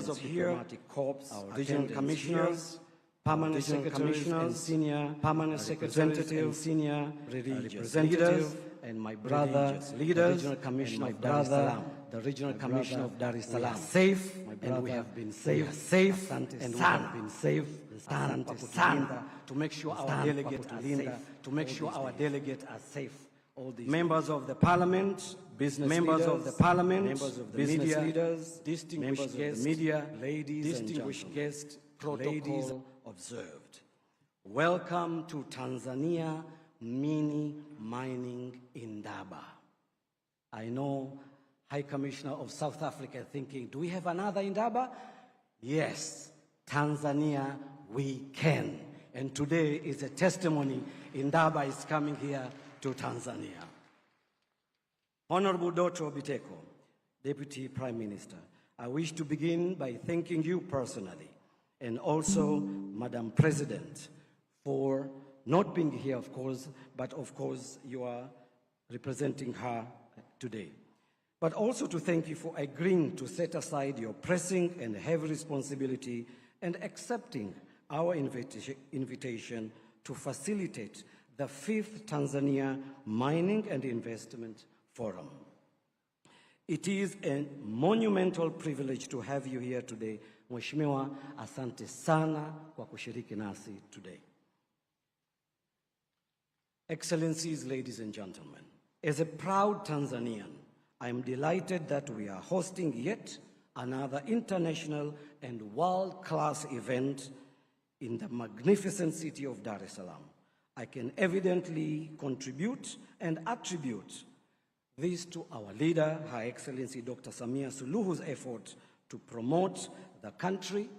members of diplomatic corps, our regional commissioners, permanent secretaries and senior permanent representatives, senior religious leaders, and my brother, leaders, regional commissioner of Dar es Salaam, the regional commissioner of Dar es Salaam. Safe, and we have been safe, and we have been safe. To make sure our delegates are safe. To make sure our delegates are safe. All these members of the parliament, business members leaders, of the parliament, members of the business media leaders, distinguished guests, media, ladies, distinguished guests, protocol observed. Welcome to Tanzania Mini Mining Indaba. I know High Commissioner of South Africa thinking, do we have another Indaba? Yes, Tanzania we can. And today is a testimony. Indaba is coming here to Tanzania. Honorable Dr. Biteko, Deputy Prime Minister, I wish to begin by thanking you personally and also Madam President for not being here, of course, but of course you are representing her today. But also to thank you for agreeing to set aside your pressing and heavy responsibility and accepting our invitation to facilitate the 5th Tanzania Mining and Investment Forum. It is a monumental privilege to have you here today. Mheshimiwa, asante sana kwa kushiriki nasi today. Excellencies, ladies and gentlemen, as a proud Tanzanian, I am delighted that we are hosting yet another international and world-class event in the magnificent city of Dar es Salaam. I can evidently contribute and attribute this to our leader, Her Excellency Dr. Samia Suluhu's effort to promote the country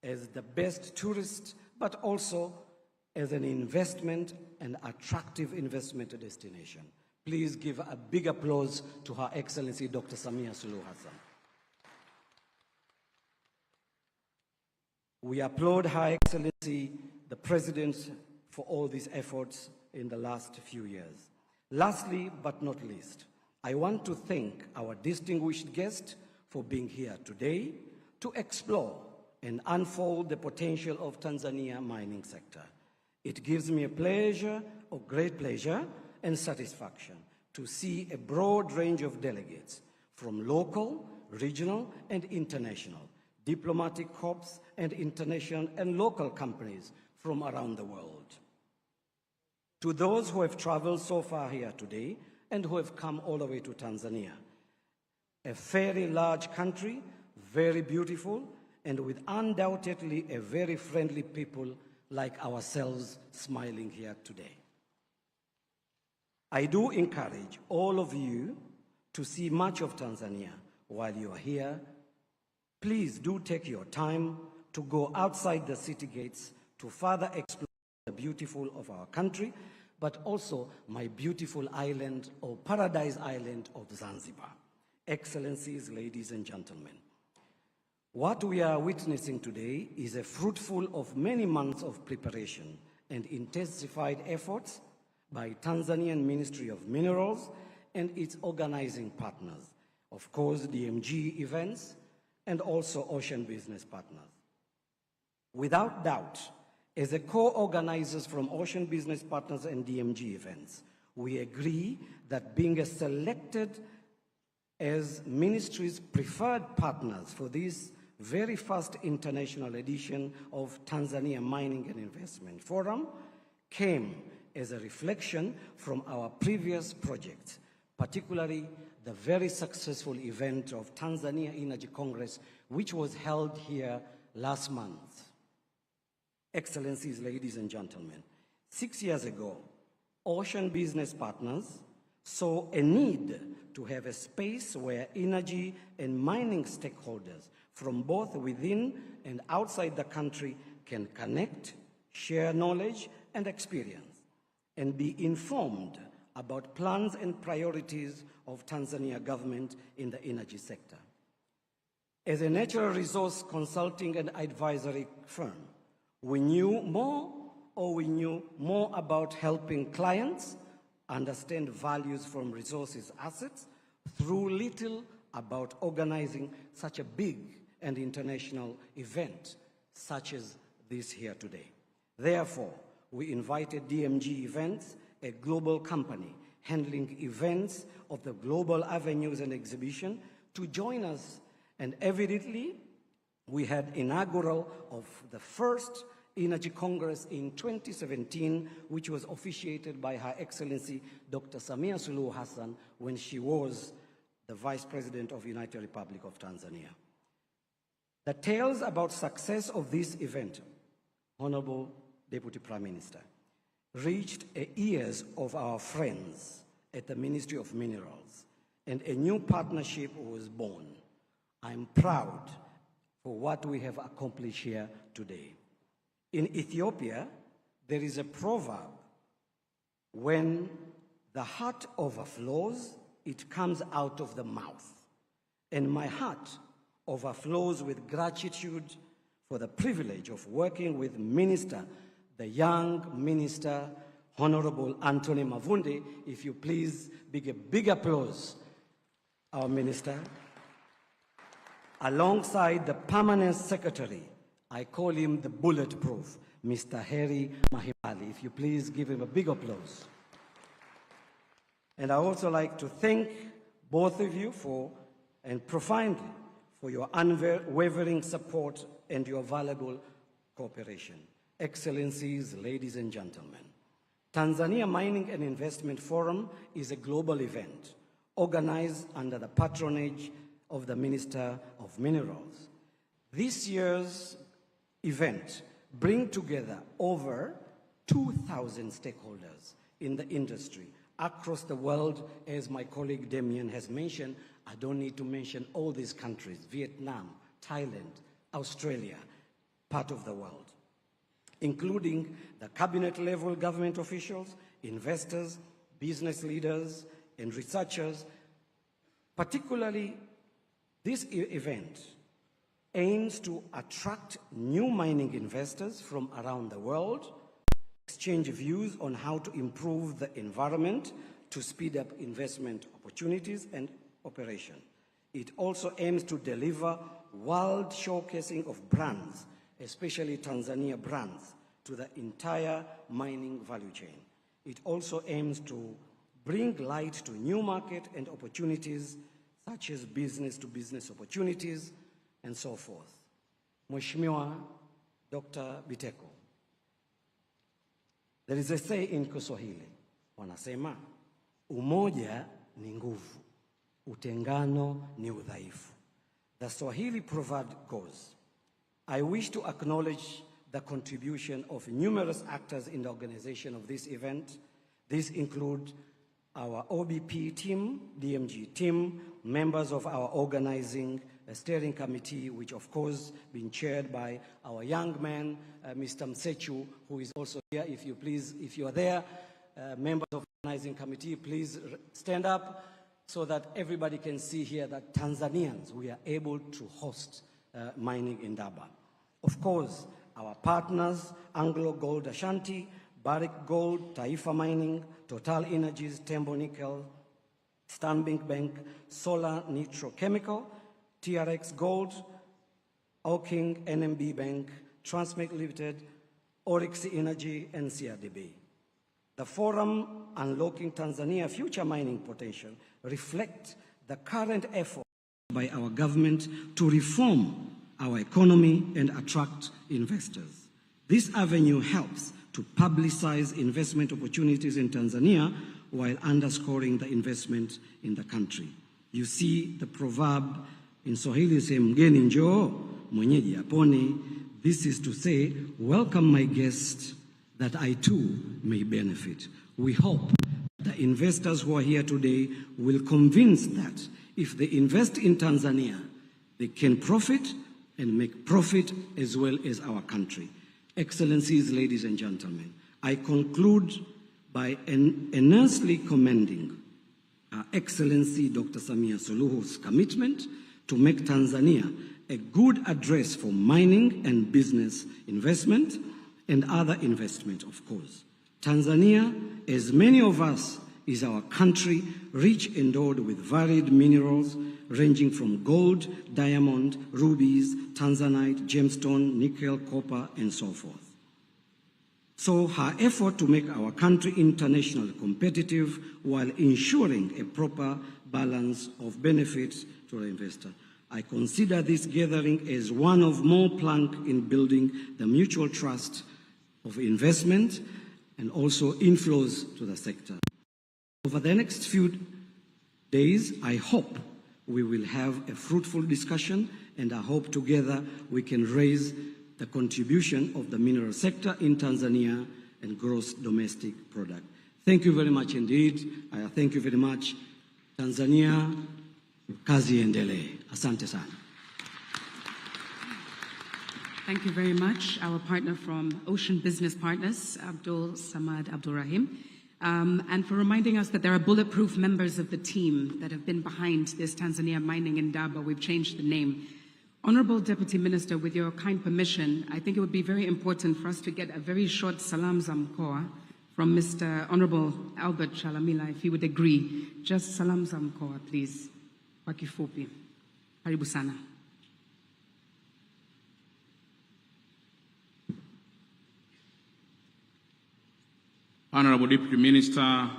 as the best tourist, but also as an investment and attractive investment destination. Please give a big applause to Her Excellency Dr. Samia Suluhu Hassan. We applaud Her Excellency, the President, for all these efforts in the last few years. Lastly, but not least, I want to thank our distinguished guest for being here today to explore and unfold the potential of Tanzania mining sector. It gives me a pleasure, or great pleasure, and satisfaction to see a broad range of delegates from local, regional, and international, diplomatic corps, and international and local companies from around the world. To those who have traveled so far here today and who have come all the way to Tanzania, a very large country, very beautiful, and with undoubtedly a very friendly people like ourselves smiling here today. I do encourage all of you to see much of Tanzania while you are here. Please do take your time to go outside the city gates to further explore the beautiful of our country, but also my beautiful island or paradise island of Zanzibar. Excellencies, ladies and gentlemen, what we are witnessing today is a fruitful of many months of preparation and intensified efforts by Tanzanian Ministry of Minerals and its organizing partners, of course, DMG events, and also Ocean Business Partners. Without doubt, as a co-organizers from Ocean Business Partners and DMG events, we agree that being selected as ministry's preferred partners for this very first international edition of Tanzania Mining and Investment Forum came as a reflection from our previous projects, particularly the very successful event of Tanzania Energy Congress, which was held here last month. Excellencies, ladies and gentlemen, 6 years ago, Ocean Business Partners saw a need to have a space where energy and mining stakeholders from both within and outside the country can connect, share knowledge and experience, and be informed about plans and priorities of Tanzania government in the energy sector. As a natural resource consulting and advisory firm, we knew more about helping clients understand values from resources assets through little about organizing such a big and international event such as this here today. Therefore, we invited DMG Events, a global company handling events of the global avenues and exhibition, to join us. And evidently, we had inaugural of the first Energy Congress in 2017, which was officiated by Her Excellency Dr. Samia Suluhu Hassan when she was the Vice President of the United Republic of Tanzania. The tales about success of this event, Honorable Deputy Prime Minister, reached the ears of our friends at the Ministry of Minerals, and a new partnership was born. I'm proud for what we have accomplished here today. In Ethiopia, there is a proverb: when the heart overflows, it comes out of the mouth. And my heart overflows with gratitude for the privilege of working with the young minister, Honorable Anthony Mavunde. If you please, a big applause, our minister. Alongside the permanent secretary, I call him the bulletproof, Mr. Harry Mahimali. If you please give him a big applause. And I also like to thank both of you profoundly for your unwavering support and your valuable cooperation. Excellencies, ladies and gentlemen, Tanzania Mining and Investment Forum is a global event organized under the patronage of the Minister of Minerals. This year's event brings together over 2,000 stakeholders in the industry across the world. As my colleague Damien has mentioned, I don't need to mention all these countries: Vietnam, Thailand, Australia, part of the world, including the cabinet-level government officials, investors, business leaders, and researchers. Particularly, this event aims to attract new mining investors from around the world, exchange views on how to improve the environment to speed up investment opportunities and operation. It also aims to deliver world showcasing of brands, especially Tanzania brands, to the entire mining value chain. It also aims to bring light to new market and opportunities, such as business-to-business opportunities, and so forth. Mheshimiwa Dr. Biteko, there is a say in Kiswahili, wanasema, umoja ni nguvu, utengano ni udhaifu. The Swahili proverb goes, I wish to acknowledge the contribution of numerous actors in the organization of this event. These include our OBP team, DMG team, members of our organizing steering committee, which of course been chaired by our young man, Mr. Msechu, who is also here. If you are there, members of the organizing committee, please stand up so that everybody can see here that Tanzanians, we are able to host mining in Durban. Of course, our partners, Anglo Gold Ashanti, Barrick Gold, Taifa Mining, Total Energies, Tembo Nickel, Stanbic Bank, Solar Nitrochemical, TRX Gold, Oking, NMB Bank, Transmec Limited, Oryx Energy, and CRDB. The forum, Unlocking Tanzania Future Mining Potential, reflects the current effort by our government to reform our economy and attract investors. This avenue helps to publicize investment opportunities in Tanzania while underscoring the investment in the country. You see the proverb in Swahili say, mgeni njoo, mwenyeji apone. This is to say, welcome my guest, that I too may benefit. We hope the investors who are here today will convince that if they invest in Tanzania, they can profit and make profit as well as our country. Excellencies, ladies and gentlemen, I conclude by earnestly commending Her Excellency Dr. Samia Suluhu's commitment to make Tanzania a good address for mining and business investment and other investment, of course. Tanzania, as many of us is our country, rich endowed with varied minerals ranging from gold, diamond, rubies, tanzanite, gemstone, nickel, copper, and so forth. So her effort to make our country internationally competitive while ensuring a proper balance of benefits to the investor. I consider this gathering as one of more planks in building the mutual trust of investment and also inflows to the sector. Over the next few days, I hope we will have a fruitful discussion, and I hope together we can raise the contribution of the mineral sector in Tanzania and gross domestic product. Thank you very much indeed. Thank you very much. Tanzania, kazi endelee. Asante sana. Thank you very much. Our partner from Ocean Business Partners, Abdul Samad Abdul Rahim, and for reminding us that there are bulletproof members of the team that have been behind this Tanzania Mining Indaba. We've changed the name. Honorable Deputy Minister, with your kind permission, I think it would be very important for us to get a very short salam za mkoa from Mr. Honorable Albert Chalamila, if he would agree. Just salam za mkoa, please. Kwa kifupi. Karibu sana. Honorable Deputy Minister,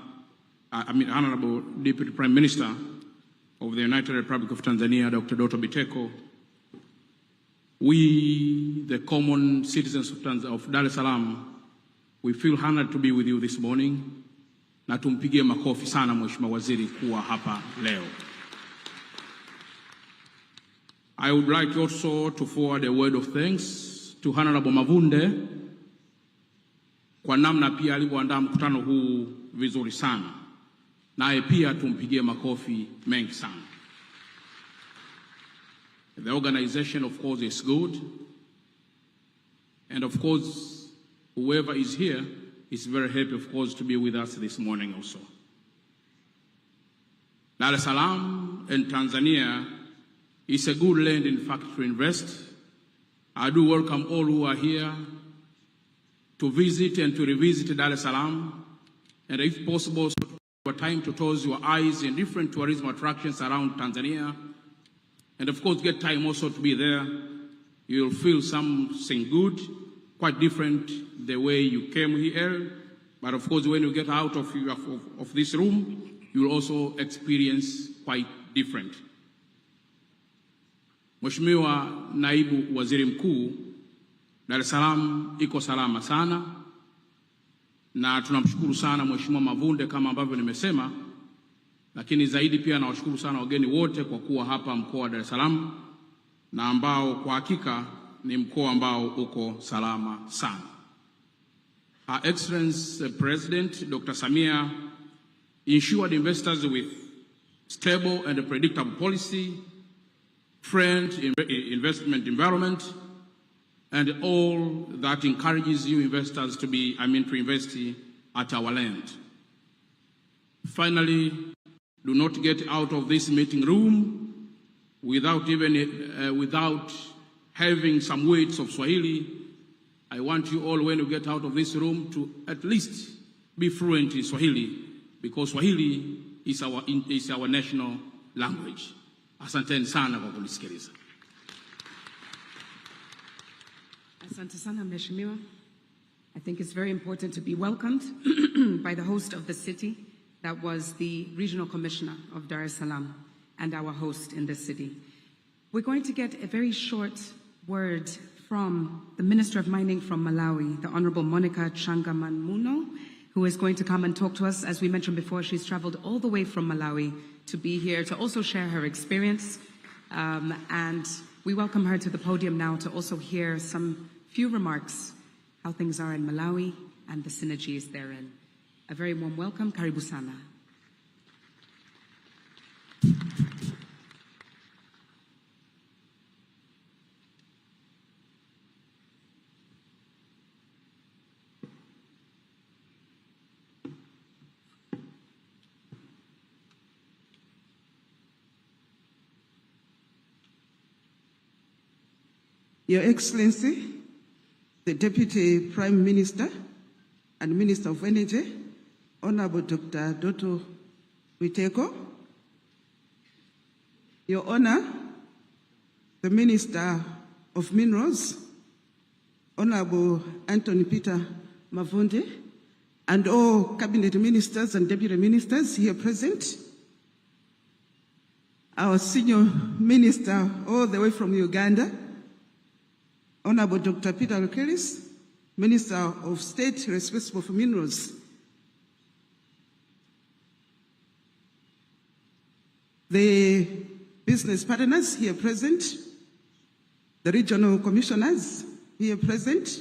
Honorable Deputy Prime Minister of the United Republic of Tanzania, Dr. Doto Biteko, we, the common citizens of Dar es Salaam, we feel honored to be with you this morning. Na tumpigie makofi sana Mheshimiwa Waziri kuwa hapa leo. I would like also to forward a word of thanks to Honorable Mavunde kwa namna pia alivyoandaa mkutano huu vizuri sana. Naye pia tumpigie makofi mengi sana. The organization, of course, is good. And of course, whoever is here is very happy, of course, to be with us this morning also. Dar es Salaam and Tanzania is a good land, in fact, to invest. I do welcome all who are here to visit and to revisit Dar es Salaam, and if possible, so for time to close your eyes in different tourism attractions around Tanzania, and of course get time also to be there. You'll feel something good, quite different the way you came here, but of course when you get out of this room, you'll also experience quite different. Mheshimiwa Naibu Waziri Mkuu, Dar es Salaam iko salama sana, na tunamshukuru sana Mheshimiwa Mavunde kama ambavyo nimesema, lakini zaidi pia nawashukuru sana wageni wote kwa kuwa hapa mkoa wa Dar es Salaam, na ambao kwa hakika ni mkoa ambao uko salama sana. Her Excellency President Dr. Samia ensured investors with stable and predictable policy, friendly investment environment, and all that encourages you investors to invest at our land. Finally, do not get out of this meeting room without having some words of Swahili. I want you all, when you get out of this room, to at least be fluent in Swahili, because Swahili is our national language. Asanteni sana kwa kunisikiliza. Asante sana, Mheshimiwa. I think it's very important to be welcomed by the host of the city, that was the Regional Commissioner of Dar es Salaam and our host in this city. We're going to get a very short word from the Minister of Mining from Malawi, the Honorable Monica Changamanmuno, who is going to come and talk to us. As we mentioned before, she's traveled all the way from Malawi to be here to also share her experience. And we welcome her to the podium now to also hear some few remarks, how things are in Malawi and the synergies therein. A very warm welcome. Karibu sana. Your Excellency, the Deputy Prime Minister and Minister of Energy, Honorable Dr. Doto Witeko, Your Honor, the Minister of Minerals, Honorable Anthony Peter Mavunde, and all Cabinet Ministers and Deputy Ministers here present, our Senior Minister all the way from Uganda, Honorable Dr. Peter Lukeris, Minister of State responsible for minerals, the business partners here present, the regional commissioners here present,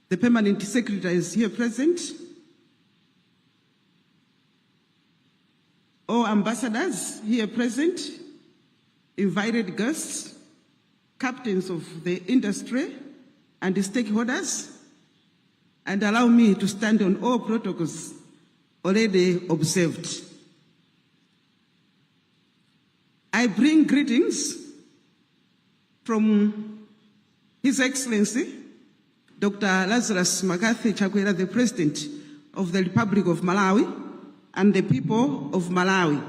the permanent secretaries here present, all ambassadors here present, invited guests, captains of the industry and the stakeholders, and allow me to stand on all protocols already observed. I bring greetings from His Excellency, Dr. Lazarus Makathi Chakwera, the President of the Republic of Malawi, and the people of Malawi.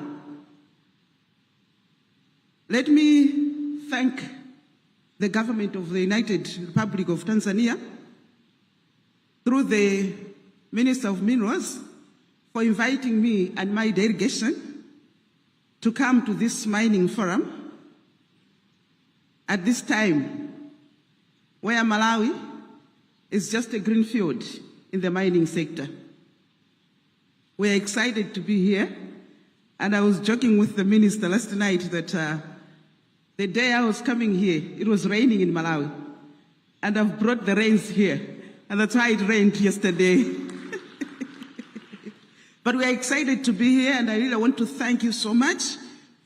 Let me thank the government of the United Republic of Tanzania, through the Minister of Minerals, for inviting me and my delegation to come to this mining forum at this time where Malawi is just a greenfield in the mining sector. We're excited to be here, and I was joking with the minister last night that the day I was coming here, it was raining in Malawi, and I've brought the rains here, and that's why it rained yesterday. But we're excited to be here, and I really want to thank you so much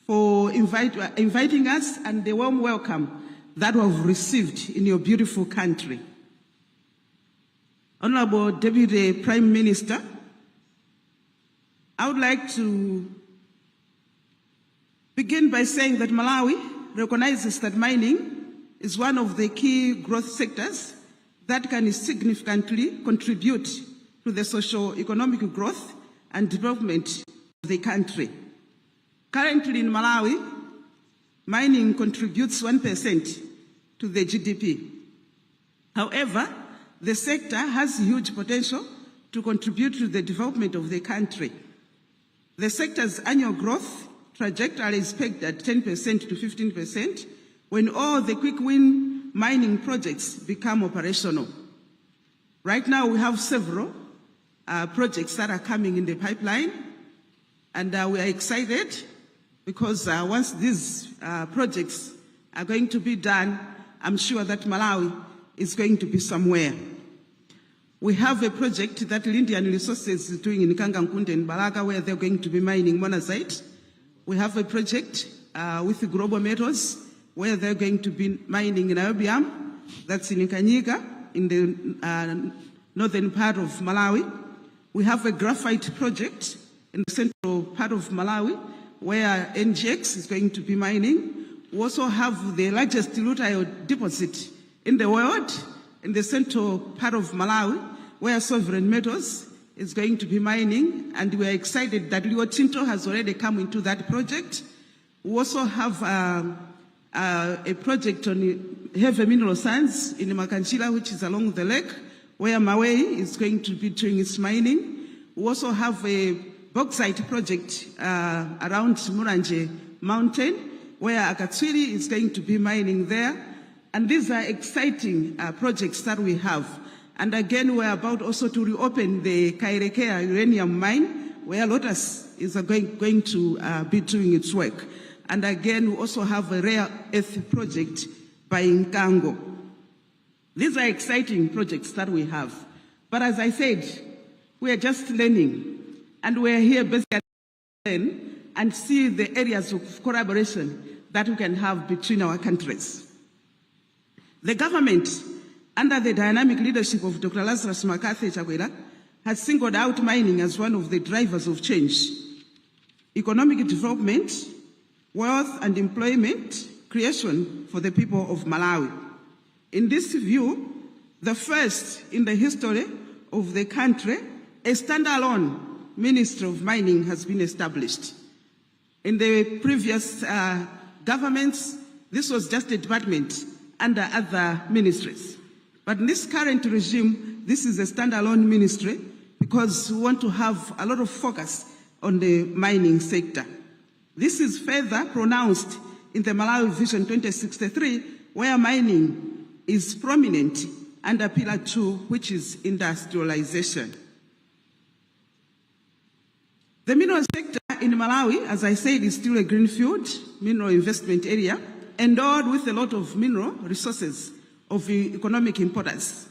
for inviting us and the warm welcome that we've received in your beautiful country. Honorable Deputy Prime Minister, I would like to begin by saying that Malawi recognizes that mining is one of the key growth sectors that can significantly contribute to the socio-economic growth and development of the country. Currently in Malawi, mining contributes 1% to the GDP. However, the sector has huge potential to contribute to the development of the country. The sector's annual growth trajectory is pegged at 10% to 15% when all the quick-win mining projects become operational. Right now, we have several projects that are coming in the pipeline, and we are excited because once these projects are going to be done, I'm sure that Malawi is going to be somewhere. We have a project that Lindian Resources is doing in Kangankunde and Balaga, where they're going to be mining monazite. We have a project with Global Metals, where they're going to be mining niobium, that's in Kanyiga, in the northern part of Malawi. We have a graphite project in the central part of Malawi, where NGX is going to be mining. We also have the largest rutile deposit in the world in the central part of Malawi, where Sovereign Metals is going to be mining, and we are excited that Rio Tinto has already come into that project. We also have a project on heavy mineral sands in Makanchila, which is along the lake, where Mawei is going to be doing its mining. We also have a bauxite project around Muranje Mountain, where Akatswiri is going to be mining there. And these are exciting projects that we have. And again, we're about also to reopen the Kairekea uranium mine, where Lotus is going to be doing its work. And again, we also have a rare earth project by Nkango. These are exciting projects that we have. But as I said, we are just learning, and we're here basically to learn and see the areas of collaboration that we can have between our countries. The government, under the dynamic leadership of Dr. Lazarus Makathi Chakwera, has singled out mining as one of the drivers of change, economic development, wealth and employment creation for the people of Malawi. In this view, the first in the history of the country, a standalone Ministry of Mining has been established. In the previous governments, this was just a department under other ministries. But in this current regime, this is a standalone ministry because we want to have a lot of focus on the mining sector. This is further pronounced in the Malawi Vision 2063, where mining is prominent under Pillar 2, which is industrialization. The mineral sector in Malawi, as I said, is still a greenfield mineral investment area, endowed with a lot of mineral resources of economic importance.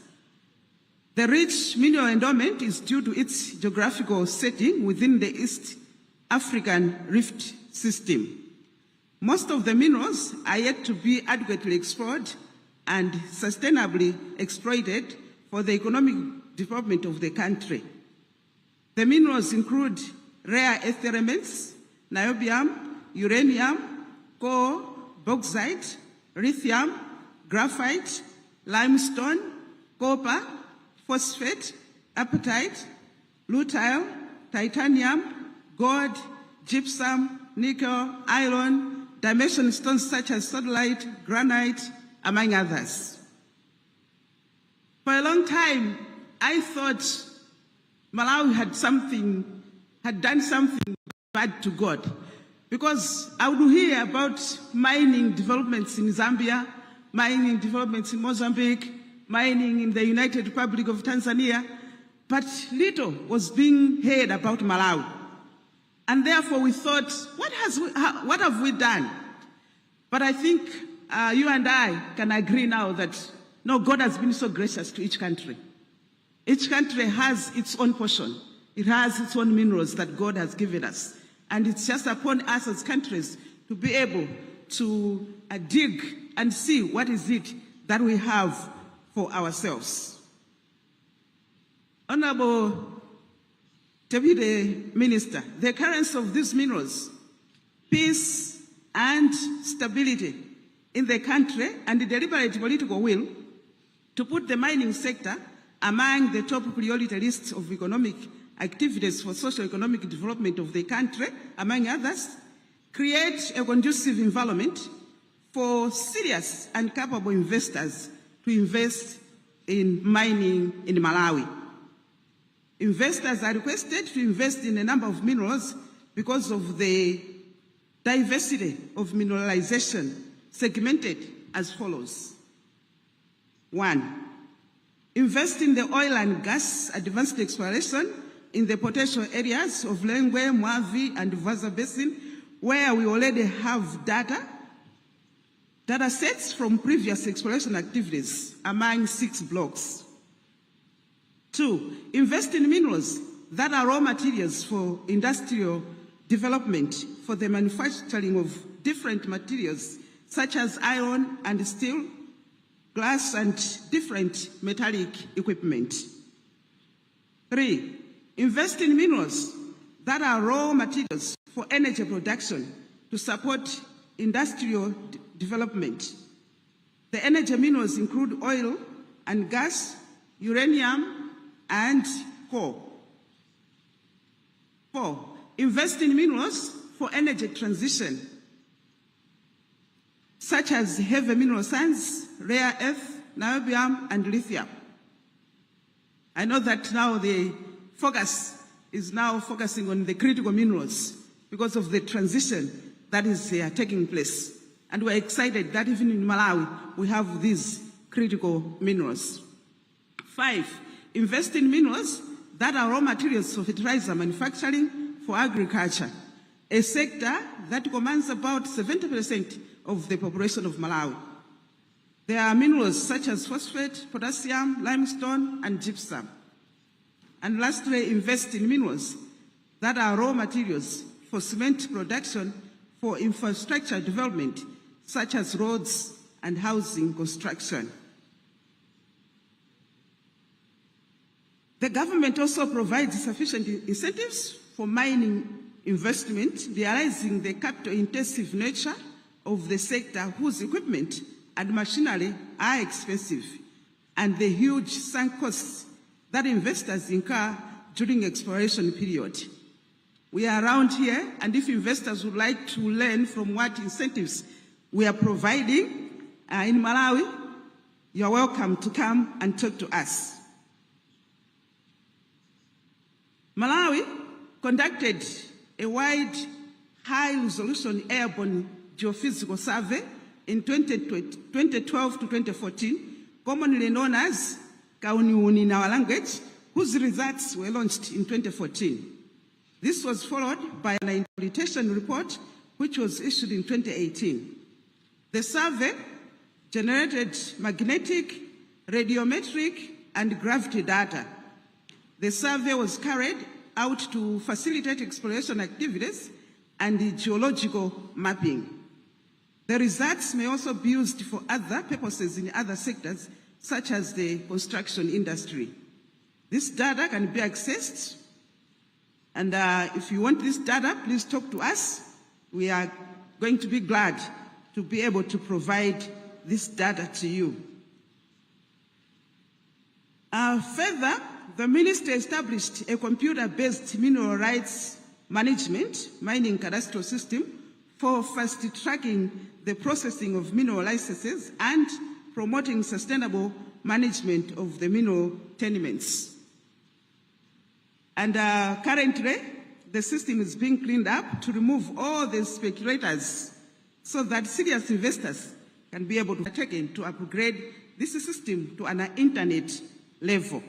The rich mineral endowment is due to its geographical setting within the East African Rift System. Most of the minerals are yet to be adequately explored and sustainably exploited for the economic development of the country. The minerals include rare earth elements, niobium, uranium, coal, bauxite, lithium, graphite, limestone, copper, phosphate, apatite, rutile, titanium, gold, gypsum, nickel, iron, dimension stones such as sodalite, granite, among others. For a long time, I thought Malawi had done something bad to God, because I would hear about mining developments in Zambia, mining developments in Mozambique, mining in the United Republic of Tanzania, but little was being heard about Malawi. And therefore we thought, what have we done? But I think you and I can agree now that, no, God has been so gracious to each country. Each country has its own portion. It has its own minerals that God has given us. And it's just upon us as countries to be able to dig and see what is it that we have for ourselves. Honorable Deputy Minister, the occurrence of these minerals, peace and stability in the country, and the deliberate political will to put the mining sector among the top priority lists of economic activities for socio-economic development of the country, among others, create a conducive environment for serious and capable investors to invest in mining in Malawi. Investors are requested to invest in a number of minerals because of the diversity of mineralization, segmented as follows. 1, invest in the oil and gas advanced exploration in the potential areas of Lengwe, Mwavi, and Vaza Basin, where we already have data sets from previous exploration activities among 6 blocks. 2, invest in minerals that are raw materials for industrial development for the manufacturing of different materials such as iron and steel, glass, and different metallic equipment. 3, invest in minerals that are raw materials for energy production to support industrial development. The energy minerals include oil and gas, uranium, and coal. 4, invest in minerals for energy transition, such as heavy mineral sands, rare earth, niobium, and lithium. I know that now the focus is now focusing on the critical minerals because of the transition that is taking place. And we're excited that even in Malawi, we have these critical minerals. 5, invest in minerals that are raw materials for fertilizer manufacturing for agriculture, a sector that commands about 70% of the population of Malawi. There are minerals such as phosphate, potassium, limestone, and gypsum. And lastly, invest in minerals that are raw materials for cement production for infrastructure development, such as roads and housing construction. The government also provides sufficient incentives for mining investment, realizing the capital-intensive nature of the sector, whose equipment and machinery are expensive, and the huge sunk costs that investors incur during exploration period. We are around here, and if investors would like to learn from what incentives we are providing in Malawi, you're welcome to come and talk to us. Malawi conducted a wide, high-resolution airborne geophysical survey in 2012 to 2014, commonly known as Kauniuni in our language, whose results were launched in 2014. This was followed by an interpretation report, which was issued in 2018. The survey generated magnetic, radiometric, and gravity data. The survey was carried out to facilitate exploration activities and geological mapping. The results may also be used for other purposes in other sectors, such as the construction industry. This data can be accessed, and if you want this data, please talk to us. We are going to be glad to be able to provide this data to you. Further, the ministry established a computer-based mineral rights management mining cadastral system for fast-tracking the processing of mineral licenses and promoting sustainable management of the mineral tenements. And currently, the system is being cleaned up to remove all the speculators so that serious investors can be able to take in to upgrade this system to an internet level.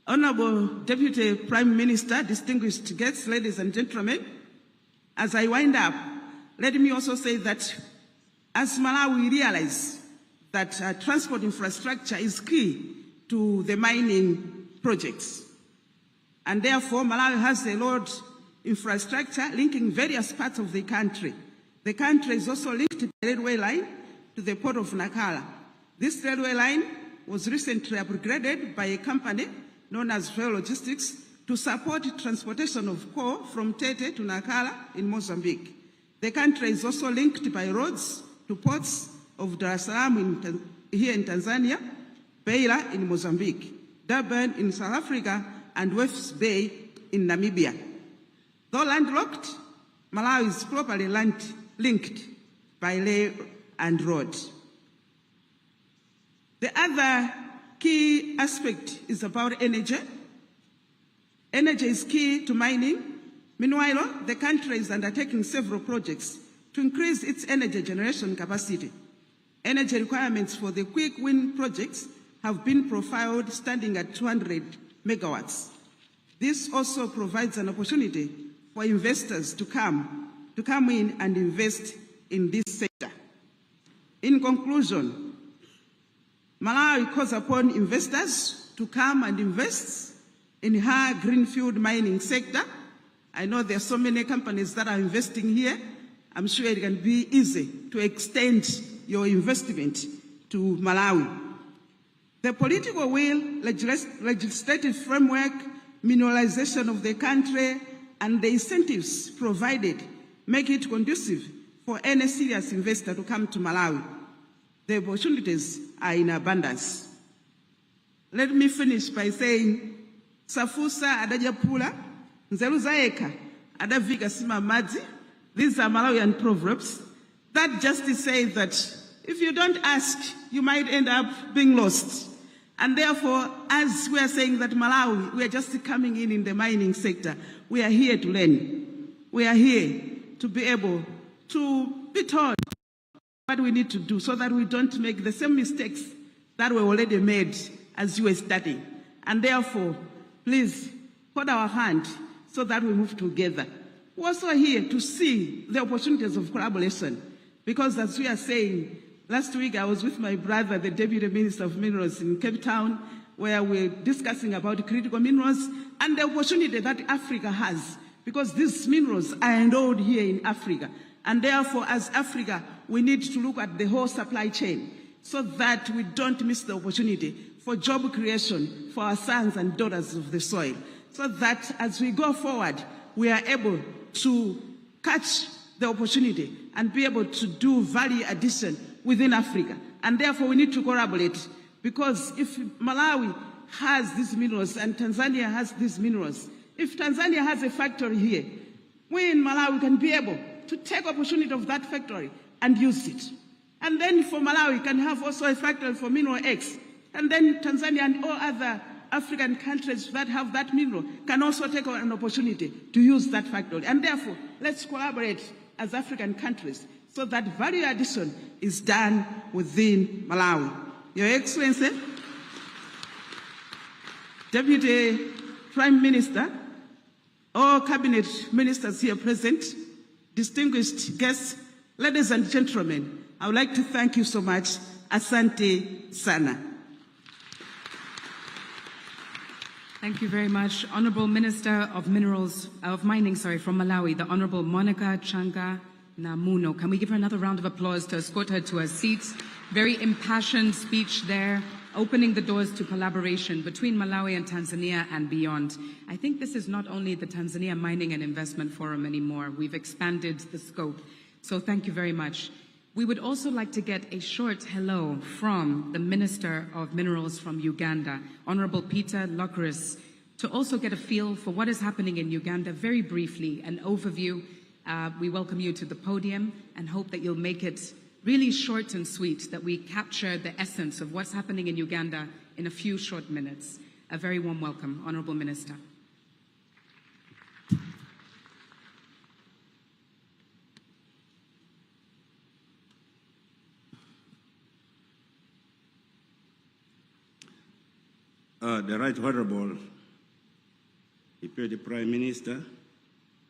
Honorable Deputy Prime Minister, distinguished guests, ladies and gentlemen, as I wind up, let me also say that as Malawi, we realize that transport infrastructure is key to the mining projects. And therefore, Malawi has a road infrastructure linking various parts of the country. The country is also linked to the railway line to the port of Nakala. This railway line was recently upgraded by a company known as Rail Logistics to support transportation of coal from Tete to Nakala in Mozambique. The country is also linked by roads to ports of Dar es Salaam here in Tanzania, Beira in Mozambique, Durban in South Africa, and West Bay in Namibia. Though landlocked, Malawi is properly linked by rail and road. The other key aspect is about energy. Energy is key to mining. Meanwhile, the country is undertaking several projects to increase its energy generation capacity. Energy requirements for the quick win projects have been profiled standing at 200 megawatts. This also provides an opportunity for investors to come in and invest in this sector. In conclusion, Malawi calls upon investors to come and invest in her greenfield mining sector. I know there are so many companies that are investing here. I'm sure it can be easy to extend your investment to Malawi. The political will, legislative framework, mineralization of the country, and the incentives provided make it conducive for any serious investor to come to Malawi. The opportunities are in abundance. Let me finish by saying, Safusa adajapula, nzeru zaeka, adavika sima madzi. These are Malawian proverbs that just say that if you don't ask, you might end up being lost. And therefore, as we are saying that Malawi, we are just coming in the mining sector. We are here to learn. We are here to be able to be taught what we need to do so that we don't make the same mistakes that were already made as you were studying. And therefore, please hold our hand so that we move together. We're also here to see the opportunities of collaboration, because as we are saying, last week I was with my brother, the Deputy Minister of Minerals in Cape Town, where we're discussing about critical minerals and the opportunity that Africa has, because these minerals are endowed here in Africa. And therefore, as Africa, we need to look at the whole supply chain so that we don't miss the opportunity for job creation for our sons and daughters of the soil, so that as we go forward, we are able to catch the opportunity and be able to do value addition within Africa. And therefore, we need to collaborate, because if Malawi has these minerals and Tanzania has these minerals. If Tanzania has a factory here, we in Malawi can be able to take opportunity of that factory and use it. And then for Malawi can have also a factory for mineral X. And then Tanzania and all other African countries that have that mineral can also take an opportunity to use that factory. And therefore, let's collaborate as African countries so that value addition is done within Malawi. Your Excellency, Deputy Prime Minister, all cabinet ministers here present, distinguished guests, ladies and gentlemen, I would like to thank you so much. Asante sana. Thank you very much. Honorable Minister of Mining from Malawi, the Honorable Monica Changa Namuno. Can we give her another round of applause to escort her to her seat? Very impassioned speech there, opening the doors to collaboration between Malawi and Tanzania and beyond. I think this is not only the Tanzania Mining and Investment Forum anymore. We've expanded the scope. So thank you very much. We would also like to get a short hello from the Minister of Minerals from Uganda, Honorable Peter Lockris, to also get a feel for what is happening in Uganda. Very briefly, an overview. We welcome you to the podium and hope that you'll make it really short and sweet, that we capture the essence of what's happening in Uganda in a few short minutes. A very warm welcome, Honorable Minister. The Right Honorable Deputy Prime Minister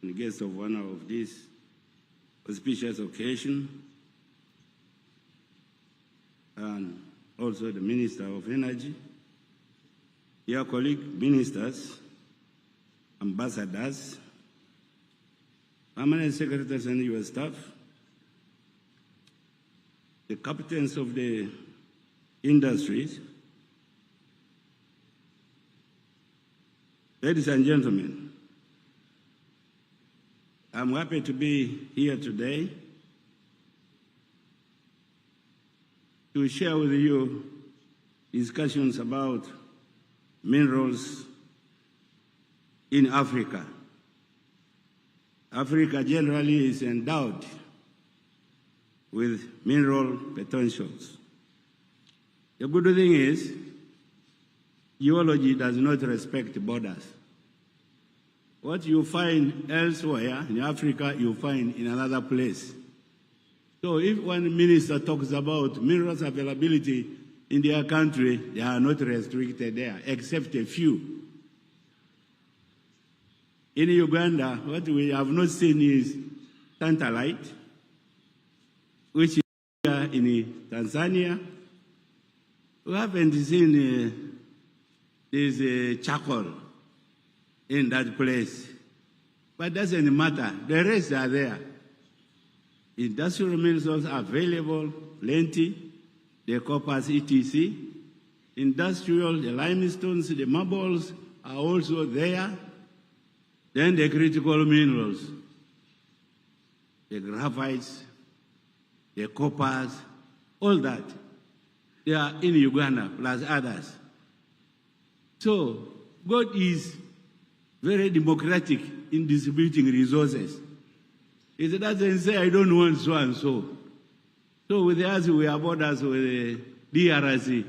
and guest of honor of this auspicious occasion, and also the Minister of Energy, dear colleague ministers, ambassadors, permanent secretaries and your staff, the captains of the industries, ladies and gentlemen, I'm happy to be here today to share with you discussions about minerals in Africa. Africa generally is endowed with mineral potentials. The good thing is, geology does not respect borders. What you find elsewhere in Africa, you find in another place. So if one minister talks about minerals availability in their country, they are not restricted there, except a few. In Uganda, what we have not seen is tantalite, which is here in Tanzania. We haven't seen this charcoal in that place. But it doesn't matter. The rest are there. Industrial minerals are available, plenty. The coppers, etc. Industrial, the limestones, the marbles are also there. Then the critical minerals, the graphites, the coppers, all that. They are in Uganda, plus others. So, God is very democratic in distributing resources. It doesn't say, I don't want so and so. So with us, we have borders with the DRC.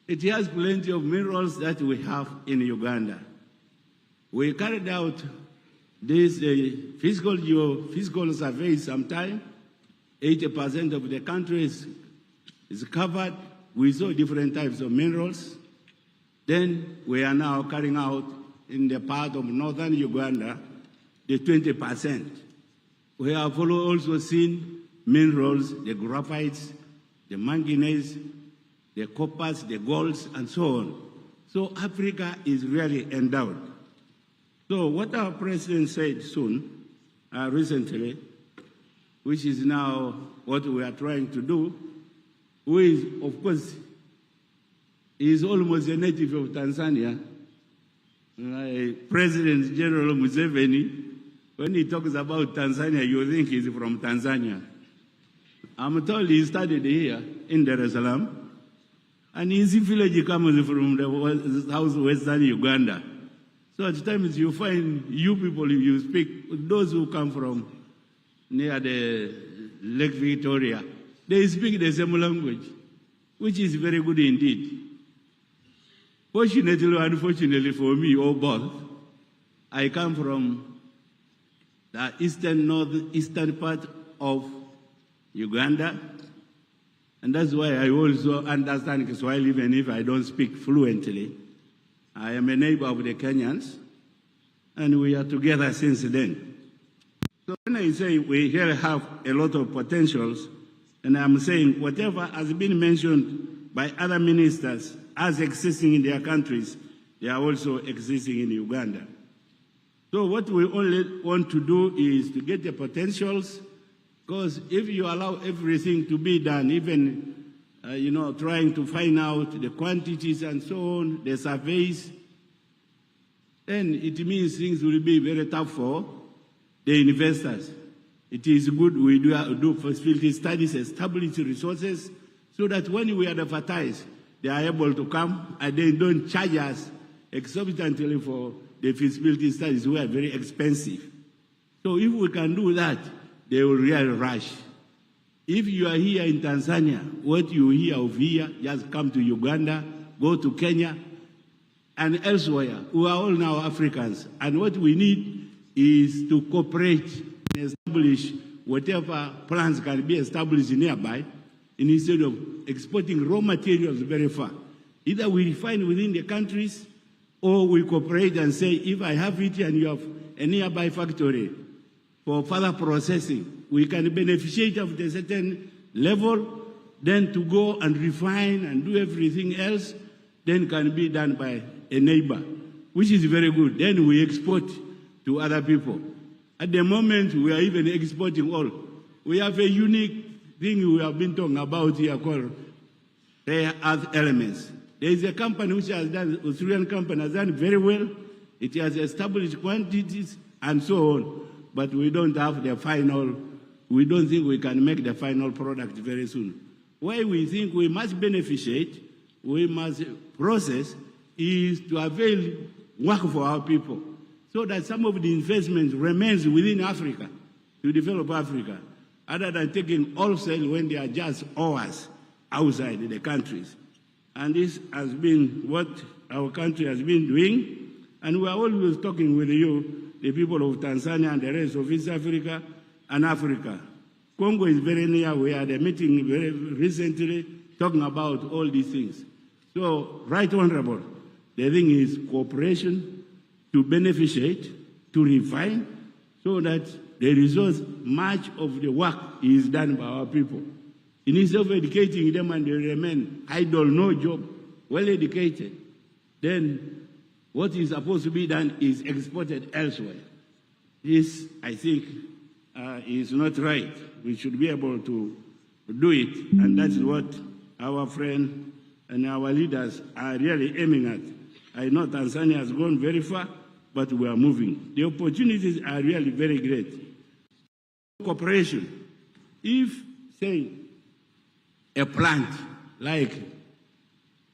It has plenty of minerals that we have in Uganda. We carried out this physical survey sometime. 80% of the country is covered. We saw different types of minerals. Then we are now carrying out in the part of northern Uganda, the 20%. We have also seen minerals, the graphites, the manganese, the coppers, the golds, and so on. So Africa is really endowed. So what our president said recently, which is now what we are trying to do, who is, of course, is almost a native of Tanzania. President General Museveni, when he talks about Tanzania, you think he's from Tanzania. I'm told he studied here in Dar es Salaam, an easy village comes from the southwestern Uganda. So at times you find you people, you speak, those who come from near the Lake Victoria, they speak the same language, which is very good indeed. Fortunately or unfortunately for me, or both, I come from the northeastern part of Uganda, and that's why I also understand Kiswahili even if I don't speak fluently. I am a neighbor of the Kenyans, and we are together since then. So when I say we here have a lot of potentials, and I'm saying whatever has been mentioned by other ministers as existing in their countries, they are also existing in Uganda. So what we only want to do is to get the potentials, because if you allow everything to be done, even trying to find out the quantities and so on, the surveys, then it means things will be very tough for the investors. It is good we do feasibility studies, establish resources, so that when we advertise, they are able to come and they don't charge us exorbitantly for the feasibility studies, which are very expensive. So if we can do that, they will really rush. If you are here in Tanzania, what you hear of here, just come to Uganda, go to Kenya, and elsewhere. We are all now Africans, and what we need is to cooperate and establish whatever plans can be established nearby, instead of exporting raw materials very far. Either we refine within the countries, or we cooperate and say, if I have it and you have a nearby factory for further processing, we can beneficiate of a certain level, then to go and refine and do everything else, then can be done by a neighbor, which is very good. Then we export to other people. At the moment, we are even exporting all. We have a unique thing we have been talking about here called rare earth elements. There is a company which has done, Australian company has done very well. It has established quantities and so on, but we don't have the final, we don't think we can make the final product very soon. Why we think we must beneficiate, we must process, is to avail work for our people, so that some of the investment remains within Africa, to develop Africa, other than taking wholesale when they are just ours outside the countries. And this has been what our country has been doing, and we are always talking with you, the people of Tanzania and the rest of East Africa and Africa. Congo is very near. We had a meeting very recently talking about all these things. So, Right Honorable, the thing is cooperation to beneficiate, to refine, so that the resource, much of the work is done by our people. Instead of educating them and they remain idle, no job, well educated, then what is supposed to be done is exported elsewhere. This, I think, is not right. We should be able to do it, and that's what our friend and our leaders are really aiming at. I know Tanzania has gone very far, but we are moving. The opportunities are really very great. Cooperation. If, say, a plant, like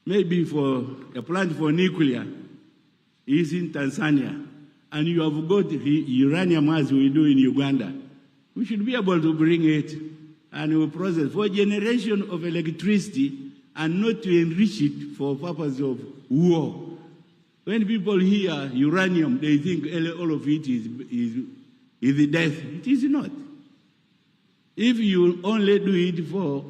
maybe for a plant for nuclear is in Tanzania, and you have got uranium as we do in Uganda, we should be able to bring it and we process for generation of electricity and not to enrich it for purpose of war. When people hear uranium, they think all of it is death. It is not. If you only do it for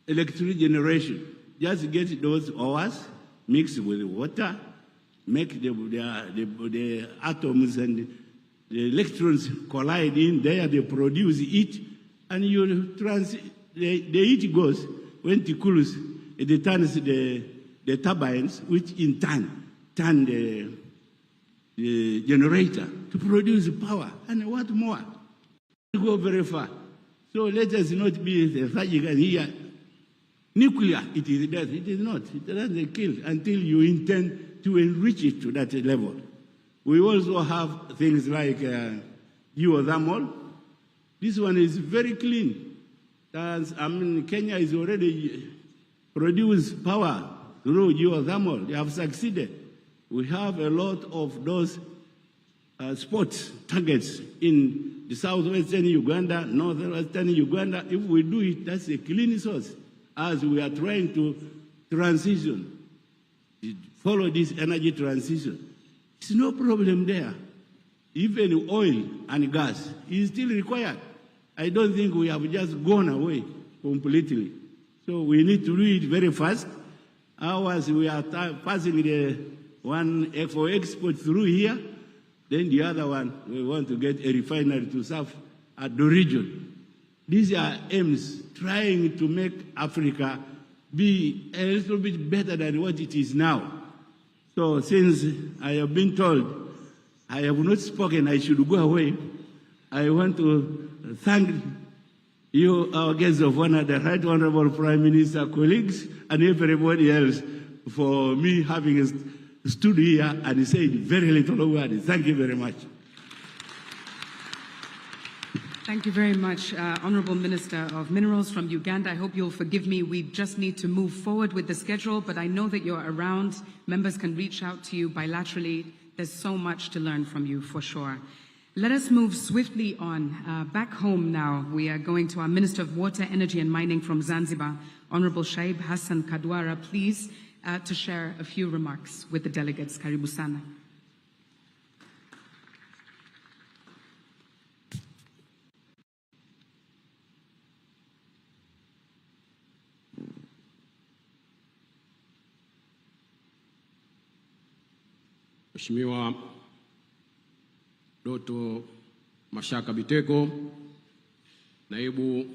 electricity generation, just get those hours, mix with water, make the atoms and the electrons collide in there, they produce heat, and the heat goes, when it cools, it turns the turbines, which in turn the generator to produce power. And what more? We go very far. So let us not be the surgical here. Nuclear, it is death. It is not. It doesn't kill until you intend to enrich it to that level. We also have things like geothermal. This one is very clean. Kenya is already produce power through geothermal. They have succeeded. We have a lot of those spot targets in the southwestern Uganda, northwestern Uganda. If we do it, that's a clean source, as we are trying to transition, follow this energy transition. It's no problem there. Even oil and gas is still required. I don't think we have just gone away completely. So we need to do it very fast. Ours, we are passing the one for export through here. Then the other one, we want to get a refinery to serve at the region. These are aims trying to make Africa be a little bit better than what it is now. So since I have been told I have not spoken, I should go away, I want to thank you, our guests of honor, the Right Honorable Prime Minister, colleagues, and everybody else for me having stood here and said very little word. Thank you very much. Thank you very much, Honorable Minister of Minerals from Uganda. I hope you'll forgive me. We just need to move forward with the schedule, but I know that you're around. Members can reach out to you bilaterally. There's so much to learn from you, for sure. Let us move swiftly on. Back home now, we are going to our Minister of Water, Energy and Mining from Zanzibar, Honorable Shaib Hassan Kadwara, please, to share a few remarks with the delegates. Karibu sana. Mheshimiwa Doto Mashaka Biteko, Naibu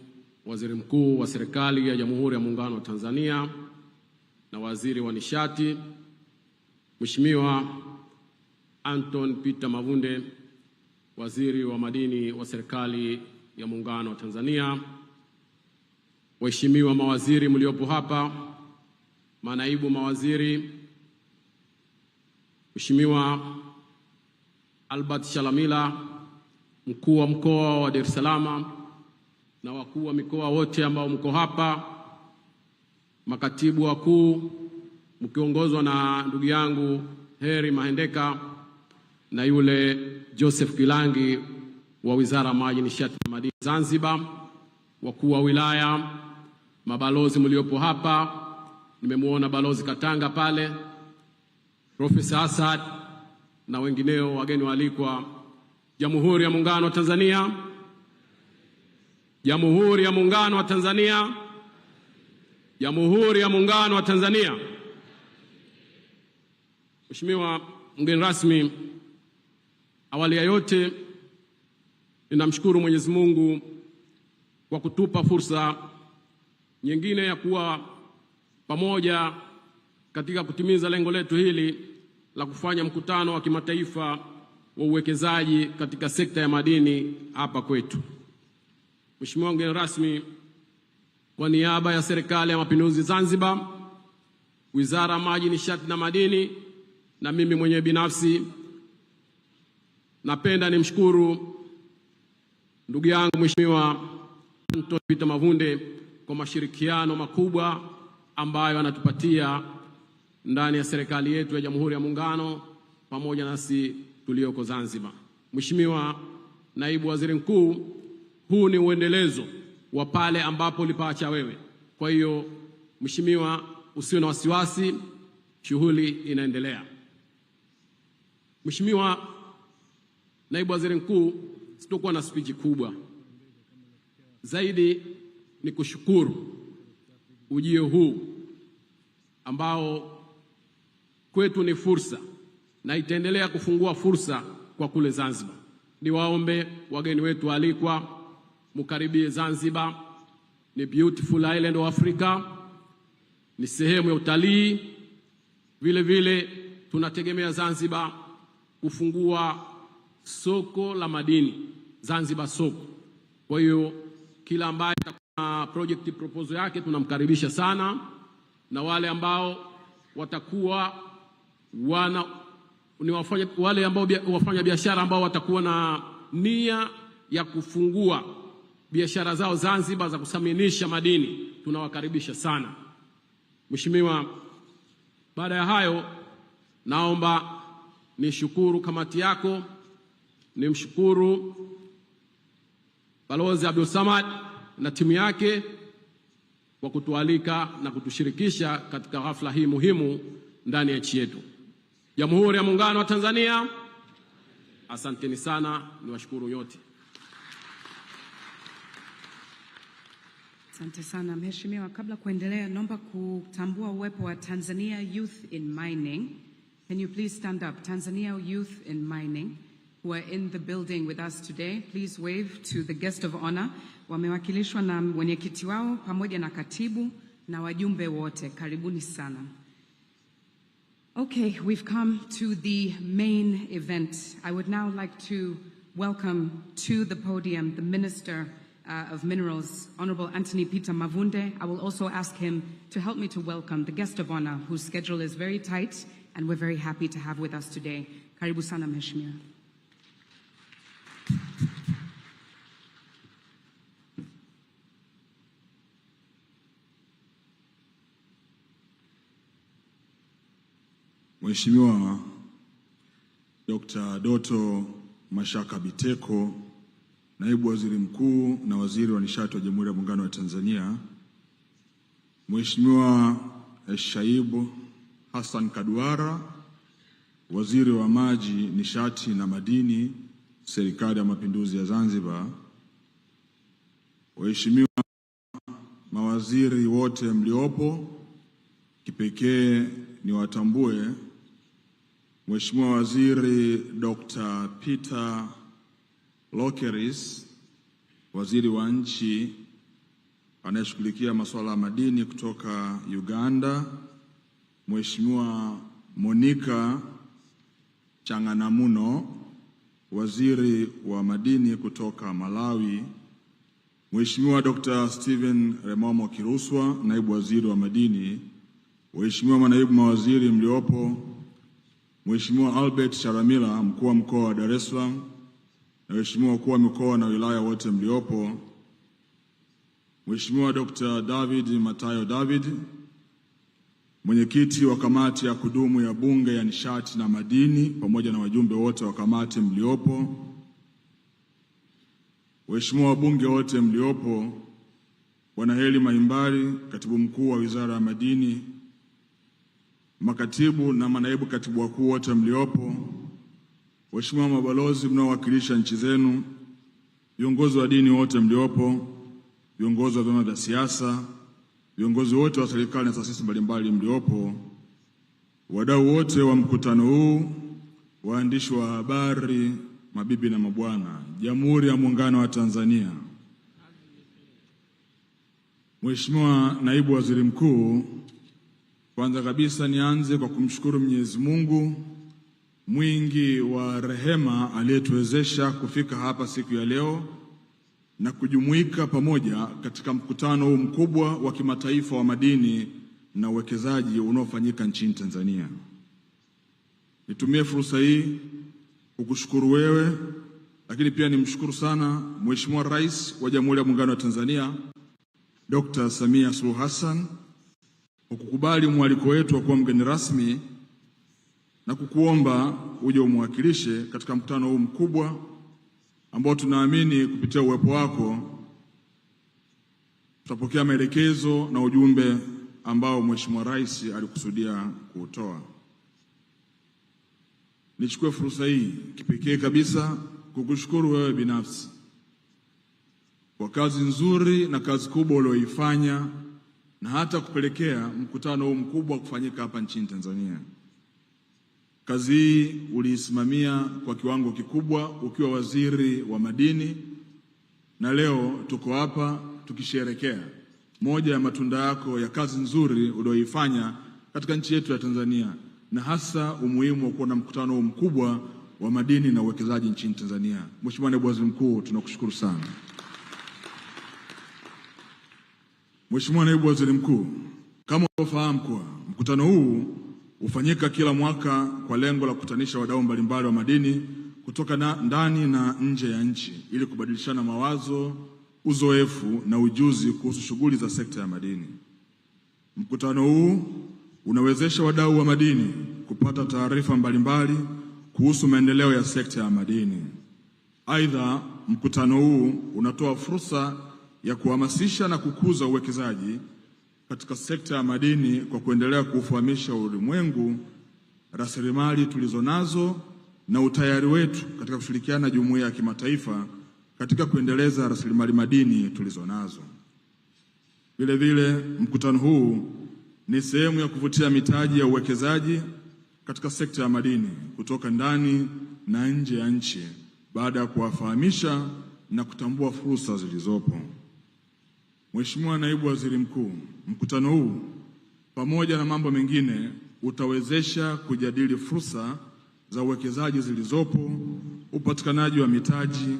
Waziri Mkuu wa Serikali ya Jamhuri ya Muungano wa Tanzania na Waziri wa Nishati, Mheshimiwa Anton Peter Mavunde, Waziri wa Madini wa Serikali ya Muungano wa Tanzania, waheshimiwa mawaziri mliopo hapa, manaibu mawaziri, Mheshimiwa Albert Shalamila, mkuu wa mkoa wa Dar es Salaam, na wakuu wa mikoa wote ambao mko hapa, makatibu wakuu mkiongozwa na ndugu yangu Heri Mahendeka na yule Joseph Kilangi wa Wizara ya Maji, Nishati na Madini Zanzibar, wakuu wa wilaya, mabalozi mliopo hapa, nimemuona balozi Katanga pale, Profesa Asad na wengineo, wageni waalikwa, Jamhuri ya Muungano wa Tanzania, Jamhuri ya Muungano wa Tanzania, Jamhuri ya Muungano wa Tanzania. Mheshimiwa mgeni rasmi, awali ya yote ninamshukuru Mwenyezi Mungu kwa kutupa fursa nyingine ya kuwa pamoja katika kutimiza lengo letu hili la kufanya mkutano wa kimataifa wa uwekezaji katika sekta ya madini hapa kwetu. Mheshimiwa mgeni rasmi, kwa niaba ya Serikali ya Mapinduzi Zanzibar, Wizara ya Maji, Nishati na Madini, na mimi mwenyewe binafsi, napenda nimshukuru ndugu yangu Mheshimiwa Anton Peter Mavunde kwa mashirikiano makubwa ambayo anatupatia ndani ya serikali yetu ya Jamhuri ya Muungano pamoja nasi tulioko Zanzibar. Mheshimiwa Naibu Waziri Mkuu, huu ni uendelezo wa pale ambapo ulipaacha wewe. Kwa hiyo Mheshimiwa, usiwe na wasiwasi, shughuli inaendelea. Mheshimiwa Naibu Waziri Mkuu, sitokuwa na speech kubwa. Zaidi ni kushukuru ujio huu ambao kwetu ni fursa na itaendelea kufungua fursa kwa kule Zanzibar. Niwaombe wageni wetu waalikwa, mkaribie Zanzibar. Ni beautiful island of Africa, ni sehemu ya utalii. Vile vile tunategemea Zanzibar kufungua soko la madini, Zanzibar soko. Kwa hiyo kila ambaye atakuwa project proposal yake tunamkaribisha sana, na wale ambao watakuwa wale ambao wafanya biashara ambao watakuwa na nia ya kufungua biashara zao Zanzibar za kusaminisha madini, tunawakaribisha sana. Mheshimiwa, baada ya hayo naomba nishukuru kamati yako, nimshukuru Balozi Abdul Samad na timu yake kwa kutualika na kutushirikisha katika hafla hii muhimu ndani ya nchi yetu. Jamhuri ya Muungano wa Tanzania, asanteni sana, niwashukuru yote. Asante sana Mheshimiwa, kabla kuendelea naomba kutambua uwepo wa Tanzania Youth in Mining. Can you please stand up? Tanzania Youth in Mining who are in the building with us today. Please wave to the guest of honor. Wamewakilishwa na mwenyekiti wao pamoja na katibu na wajumbe wote. Karibuni sana. Okay, we've come to the main event. I would now like to welcome to the podium the Minister of Minerals, Honorable Anthony Peter Mavunde. I will also ask him to help me to welcome the guest of honor whose schedule is very tight and we're very happy to have with us today. Karibu sana Mheshimiwa. Mheshimiwa Dr. Doto Mashaka Biteko, Naibu Waziri Mkuu na Waziri wa Nishati wa Jamhuri ya Muungano wa Tanzania, Mheshimiwa Shaibu Hassan Kaduara, Waziri wa Maji, Nishati na Madini, Serikali ya Mapinduzi ya Zanzibar, Waheshimiwa mawaziri wote mliopo, kipekee ni watambue Mheshimiwa Waziri Dr. Peter Lokeris, waziri wa nchi anayeshughulikia masuala ya madini kutoka Uganda, Mheshimiwa Monica Changanamuno, waziri wa madini kutoka Malawi, Mheshimiwa Dr. Steven Remomo Kiruswa, naibu waziri wa madini, Waheshimiwa manaibu mawaziri mliopo, Mheshimiwa Albert Sharamila, mkuu wa mkoa wa Dar es Salaam, na Waheshimiwa wakuu wa mikoa na wilaya wote mliopo, Mheshimiwa Dr. David Matayo David, mwenyekiti wa kamati ya kudumu ya Bunge ya Nishati na Madini, pamoja na wajumbe wote wa kamati mliopo, Waheshimiwa wabunge wote mliopo, Bwana Heli Mahimbari, katibu mkuu wa Wizara ya Madini, makatibu na manaibu katibu wakuu wote mliopo, Waheshimiwa mabalozi mnaowakilisha nchi zenu, viongozi wa dini wote mliopo, viongozi wa vyama vya siasa, viongozi wote wa serikali na taasisi mbalimbali mliopo, wadau wote wa mkutano huu, waandishi wa habari, mabibi na mabwana, Jamhuri ya Muungano wa Tanzania. Mheshimiwa Naibu Waziri Mkuu, kwanza kabisa nianze kwa kumshukuru Mwenyezi Mungu mwingi wa rehema aliyetuwezesha kufika hapa siku ya leo na kujumuika pamoja katika mkutano huu mkubwa wa kimataifa wa madini na uwekezaji unaofanyika nchini Tanzania. Nitumie fursa hii kukushukuru wewe, lakini pia nimshukuru sana Mheshimiwa Rais wa Jamhuri ya Muungano wa Tanzania Dr. Samia Suluhu Hassan kwa kukubali mwaliko wetu wa kuwa mgeni rasmi na kukuomba uje umwakilishe katika mkutano huu mkubwa ambao tunaamini kupitia uwepo wako tutapokea maelekezo na ujumbe ambao Mheshimiwa Rais alikusudia kuutoa. Nichukue fursa hii kipekee kabisa kukushukuru wewe binafsi kwa kazi nzuri na kazi kubwa ulioifanya na hata kupelekea mkutano huu mkubwa kufanyika hapa nchini Tanzania. Kazi hii uliisimamia kwa kiwango kikubwa ukiwa waziri wa madini, na leo tuko hapa tukisherehekea moja ya matunda yako ya kazi nzuri ulioifanya katika nchi yetu ya Tanzania, na hasa umuhimu wa kuwa na mkutano huu mkubwa wa madini na uwekezaji nchini Tanzania. Mheshimiwa Naibu Waziri Mkuu, tunakushukuru sana. Mheshimiwa Naibu Waziri Mkuu, kama unavyofahamu kuwa mkutano huu hufanyika kila mwaka kwa lengo la kukutanisha wadau mbalimbali wa madini kutoka ndani na nje ya nchi ili kubadilishana mawazo, uzoefu na ujuzi kuhusu shughuli za sekta ya madini. Mkutano huu unawezesha wadau wa madini kupata taarifa mbalimbali kuhusu maendeleo ya sekta ya madini. Aidha, mkutano huu unatoa fursa ya kuhamasisha na kukuza uwekezaji katika sekta ya madini kwa kuendelea kufahamisha ulimwengu rasilimali tulizonazo na utayari wetu katika kushirikiana na jumuiya ya kimataifa katika kuendeleza rasilimali madini tulizonazo. Vile vile, mkutano huu ni sehemu ya kuvutia mitaji ya uwekezaji katika sekta ya madini kutoka ndani na nje ya nchi baada ya kuwafahamisha na kutambua fursa zilizopo. Mheshimiwa Naibu Waziri Mkuu, mkutano huu pamoja na mambo mengine utawezesha kujadili fursa za uwekezaji zilizopo, upatikanaji wa mitaji,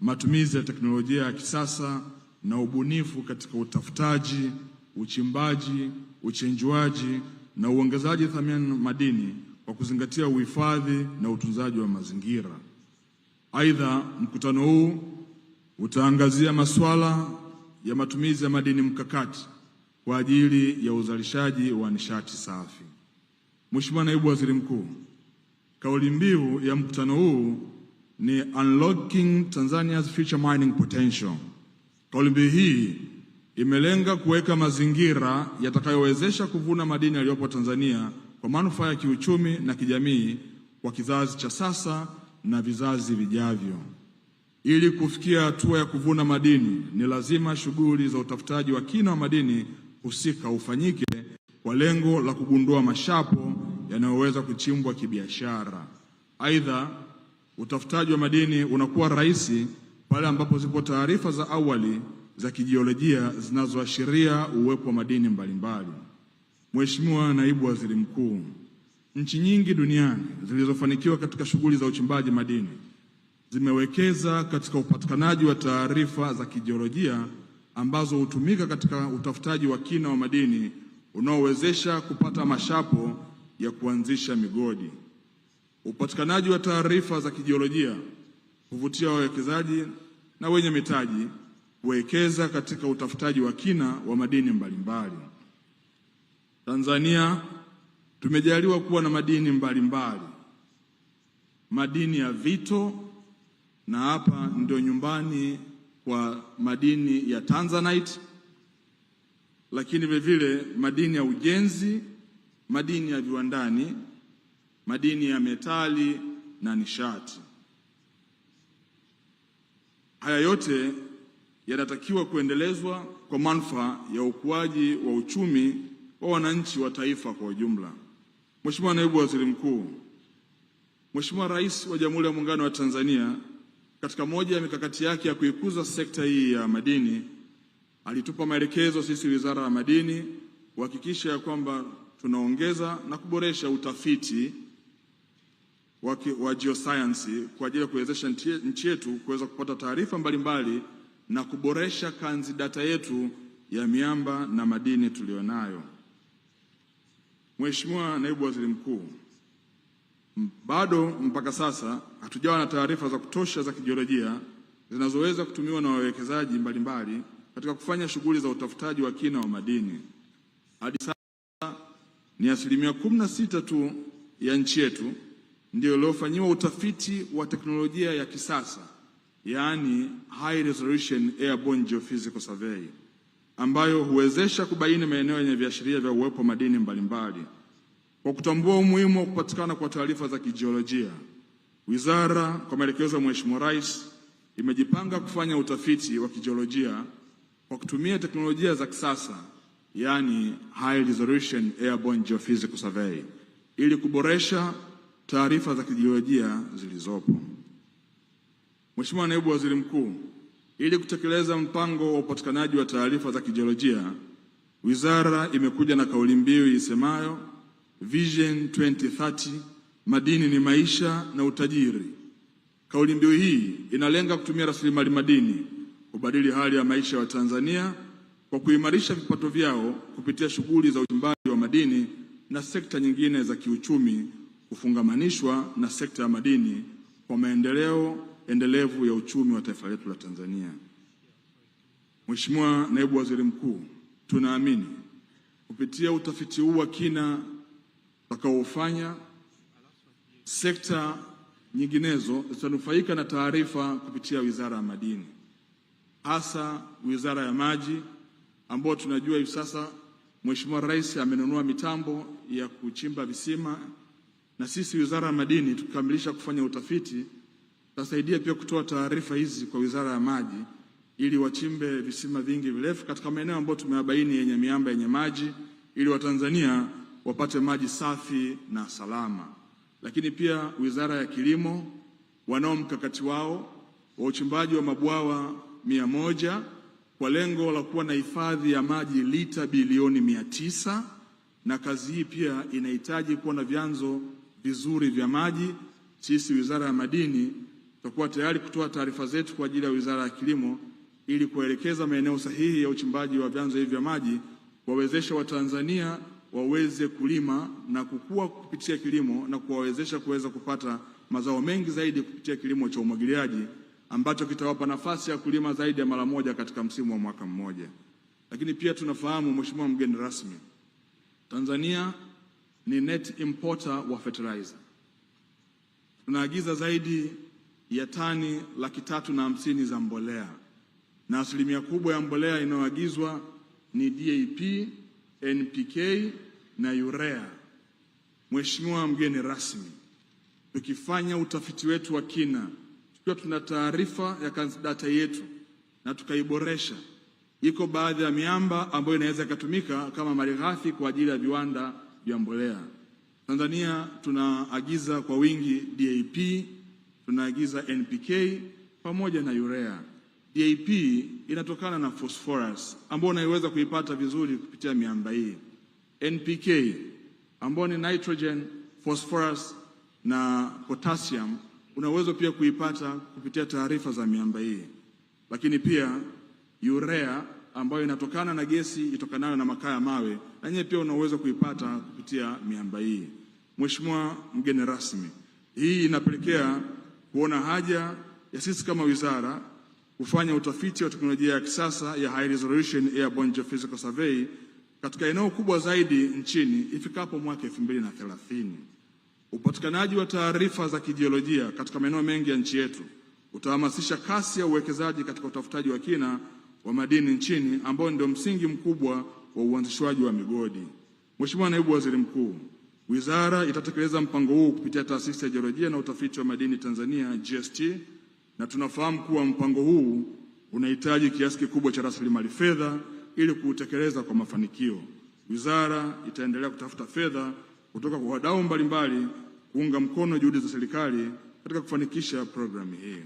matumizi ya teknolojia ya kisasa na ubunifu katika utafutaji, uchimbaji, uchenjuaji na uongezaji thamani madini kwa kuzingatia uhifadhi na utunzaji wa mazingira. Aidha, mkutano huu utaangazia masuala ya matumizi ya madini mkakati kwa ajili ya uzalishaji wa nishati safi. Mheshimiwa Naibu Waziri Mkuu, kauli mbiu ya mkutano huu ni Unlocking Tanzania's Future Mining Potential. Kauli mbiu hii imelenga kuweka mazingira yatakayowezesha kuvuna madini yaliyopo Tanzania kwa manufaa ya kiuchumi na kijamii kwa kizazi cha sasa na vizazi vijavyo. Ili kufikia hatua ya kuvuna madini, ni lazima shughuli za utafutaji wa kina wa madini husika ufanyike kwa lengo la kugundua mashapo yanayoweza kuchimbwa kibiashara. Aidha, utafutaji wa madini unakuwa rahisi pale ambapo zipo taarifa za awali za kijiolojia zinazoashiria uwepo wa madini mbalimbali. Mheshimiwa Naibu Waziri Mkuu, nchi nyingi duniani zilizofanikiwa katika shughuli za uchimbaji madini zimewekeza katika upatikanaji wa taarifa za kijiolojia ambazo hutumika katika utafutaji wa kina wa madini unaowezesha kupata mashapo ya kuanzisha migodi. Upatikanaji wa taarifa za kijiolojia huvutia wawekezaji na wenye mitaji kuwekeza katika utafutaji wa kina wa madini mbalimbali. Tanzania tumejaliwa kuwa na madini mbalimbali, madini ya vito, na hapa ndio nyumbani kwa madini ya Tanzanite, lakini vile vile madini ya ujenzi, madini ya viwandani, madini ya metali na nishati. Haya yote yanatakiwa kuendelezwa kwa manufaa ya ukuaji wa uchumi wa wananchi wa taifa kwa ujumla. Mheshimiwa Naibu Waziri Mkuu, Mheshimiwa Rais wa Jamhuri ya Muungano wa Tanzania katika moja ya mikakati yake ya kuikuza sekta hii ya madini alitupa maelekezo sisi Wizara ya Madini kuhakikisha ya kwamba tunaongeza na kuboresha utafiti wa geoscience kwa ajili ya kuwezesha nchi yetu kuweza kupata taarifa mbalimbali na kuboresha kanzi data yetu ya miamba na madini tulionayo. Mheshimiwa Naibu Waziri Mkuu, bado mpaka sasa hatujawa na taarifa za kutosha za kijiolojia zinazoweza kutumiwa na wawekezaji mbalimbali katika kufanya shughuli za utafutaji wa kina wa madini. Hadi sasa ni 16% tu ya nchi yetu ndio iliyofanyiwa utafiti wa teknolojia ya kisasa, yaani high resolution airborne geophysical survey, ambayo huwezesha kubaini maeneo yenye viashiria vya uwepo wa madini mbalimbali. Kwa kutambua umuhimu wa kupatikana kwa taarifa za kijiolojia, wizara kwa maelekezo ya Mheshimiwa Rais imejipanga kufanya utafiti wa kijiolojia kwa kutumia teknolojia za kisasa, yaani high resolution airborne geophysical survey, ili kuboresha taarifa za kijiolojia zilizopo. Mheshimiwa Naibu Waziri Mkuu, ili kutekeleza mpango wa upatikanaji wa taarifa za kijiolojia, wizara imekuja na kauli mbiu isemayo Vision 2030, madini ni maisha na utajiri. Kauli mbiu hii inalenga kutumia rasilimali madini kubadili hali ya maisha ya Tanzania kwa kuimarisha vipato vyao kupitia shughuli za uchimbaji wa madini na sekta nyingine za kiuchumi kufungamanishwa na sekta ya madini kwa maendeleo endelevu ya uchumi wa taifa letu la Tanzania. Mheshimiwa Naibu Waziri Mkuu, tunaamini Kupitia utafiti huu wa kina tutakaofanya, sekta nyinginezo zitanufaika na taarifa kupitia Wizara ya Madini, hasa Wizara ya Maji, ambao tunajua hivi sasa Mheshimiwa Rais amenunua mitambo ya kuchimba visima, na sisi Wizara ya Madini tukikamilisha kufanya utafiti tutasaidia pia kutoa taarifa hizi kwa Wizara ya Maji ili wachimbe visima vingi virefu katika maeneo ambayo tumeyabaini yenye miamba yenye maji, ili Watanzania wapate maji safi na salama. Lakini pia Wizara ya Kilimo wanao mkakati wao wa uchimbaji wa mabwawa 100 kwa lengo la kuwa na hifadhi ya maji lita bilioni 900, na kazi hii pia inahitaji kuwa na vyanzo vizuri vya maji. Sisi Wizara ya Madini tutakuwa tayari kutoa taarifa zetu kwa ajili ya Wizara ya Kilimo ili kuelekeza maeneo sahihi ya uchimbaji wa vyanzo hivi vya maji, kuwawezesha Watanzania waweze kulima na kukua kupitia kilimo, na kuwawezesha kuweza kupata mazao mengi zaidi kupitia kilimo cha umwagiliaji ambacho kitawapa nafasi ya kulima zaidi ya mara moja katika msimu wa mwaka mmoja. Lakini pia tunafahamu, Mheshimiwa mgeni rasmi, Tanzania ni net importer wa fertilizer. Tunaagiza zaidi ya tani 350,000 za mbolea, na asilimia kubwa ya mbolea inayoagizwa ni DAP, NPK na urea. Mheshimiwa mgeni rasmi, tukifanya utafiti wetu wa kina, tukiwa tuna taarifa ya data yetu na tukaiboresha, iko baadhi ya miamba ambayo inaweza ikatumika kama malighafi kwa ajili ya viwanda vya mbolea. Tanzania tunaagiza kwa wingi DAP, tunaagiza NPK pamoja na urea. DAP inatokana na phosphorus ambayo unaiweza kuipata vizuri kupitia miamba hii. NPK ambayo ni nitrogen, phosphorus na potassium unaweza pia kuipata kupitia taarifa za miamba hii. Lakini pia urea ambayo inatokana na gesi itokanayo na makaa ya mawe, na yenyewe pia unaweza kuipata kupitia miamba hii. Mheshimiwa mgeni rasmi, hii inapelekea kuona haja ya sisi kama wizara kufanya utafiti wa teknolojia ya kisasa ya high resolution airborne geophysical survey katika eneo kubwa zaidi nchini ifikapo mwaka 2030. Upatikanaji wa taarifa za kijiolojia katika maeneo mengi ya nchi yetu utahamasisha kasi ya uwekezaji katika utafutaji wa kina wa madini nchini, ambao ndio msingi mkubwa wa uanzishwaji wa migodi. Mheshimiwa Naibu Waziri Mkuu, wizara itatekeleza mpango huu kupitia Taasisi ya Jiolojia na Utafiti wa Madini Tanzania GST, na tunafahamu kuwa mpango huu unahitaji kiasi kikubwa cha rasilimali fedha ili kuutekeleza kwa mafanikio. Wizara itaendelea kutafuta fedha kutoka kwa wadau mbalimbali kuunga mkono juhudi za serikali katika kufanikisha programu hii.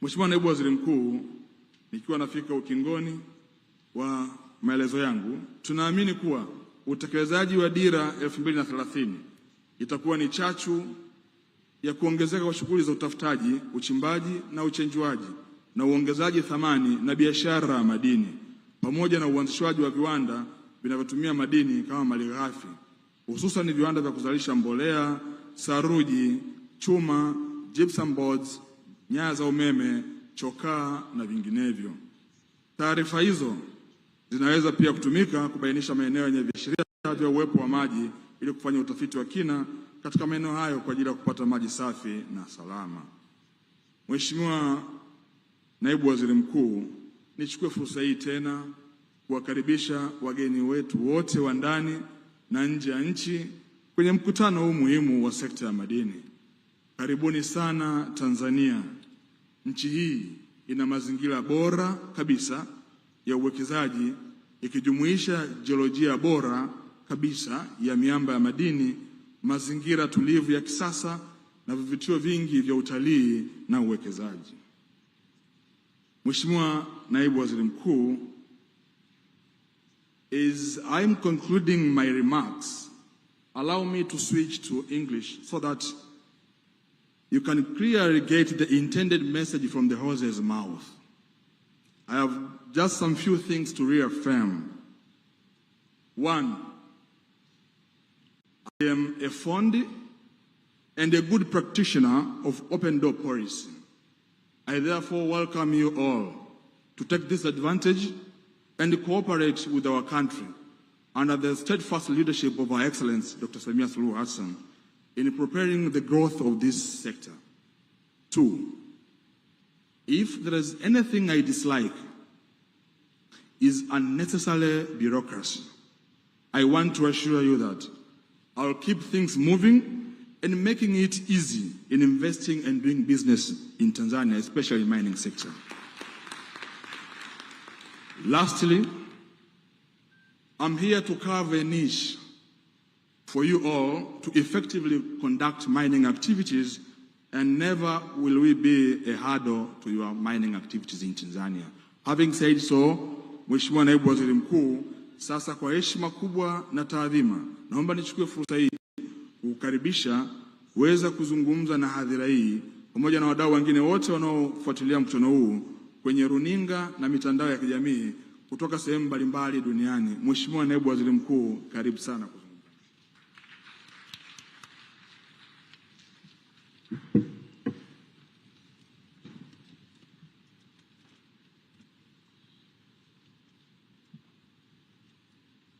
Mheshimiwa Naibu Waziri Mkuu, nikiwa nafika ukingoni wa maelezo yangu, tunaamini kuwa utekelezaji wa Dira 2030 itakuwa ni chachu ya kuongezeka kwa shughuli za utafutaji, uchimbaji na uchenjuaji na uongezaji thamani na biashara ya madini, pamoja na uanzishwaji wa viwanda vinavyotumia madini kama malighafi, hususan viwanda vya kuzalisha mbolea, saruji, chuma, gypsum boards, nyaya za umeme, chokaa na vinginevyo. Taarifa hizo zinaweza pia kutumika kubainisha maeneo yenye viashiria vya uwepo wa maji ili kufanya utafiti wa kina katika maeneo hayo kwa ajili ya kupata maji safi na salama. Mheshimiwa Naibu Waziri Mkuu, nichukue fursa hii tena kuwakaribisha wageni wetu wote wa ndani na nje ya nchi kwenye mkutano huu muhimu wa sekta ya madini. Karibuni sana Tanzania. Nchi hii ina mazingira bora kabisa ya uwekezaji, ikijumuisha jiolojia bora kabisa ya miamba ya madini, mazingira tulivu ya kisasa na vivutio vingi vya utalii na uwekezaji. Mheshimiwa Naibu Waziri Mkuu, as I'm concluding my remarks, allow me to switch to English so that you can clearly get the intended message from the horse's mouth. I have just some few things to reaffirm. One, I am a fond and a good practitioner of open door policy. I therefore welcome you all to take this advantage and cooperate with our country under the steadfast leadership of Our Excellency Dr. Samia Suluhu Hassan in preparing the growth of this sector. 2, if there is anything I dislike, is unnecessary bureaucracy. I want to assure you that I'll keep things moving and making it easy in investing and doing business in Tanzania, especially in mining sector. Lastly, I'm here to carve a niche for you all to effectively conduct mining activities, and never will we be a hurdle to your mining activities in Tanzania. Having said so, Mheshimiwa Naibu Waziri Mkuu, sasa kwa heshima kubwa na taadhima, naomba nichukue fursa hii kukaribisha kuweza kuzungumza na hadhira hii pamoja na wadau wengine wote wanaofuatilia mkutano huu kwenye runinga na mitandao ya kijamii kutoka sehemu mbalimbali duniani. Mheshimiwa Naibu Waziri Mkuu, karibu sana kuzungumza.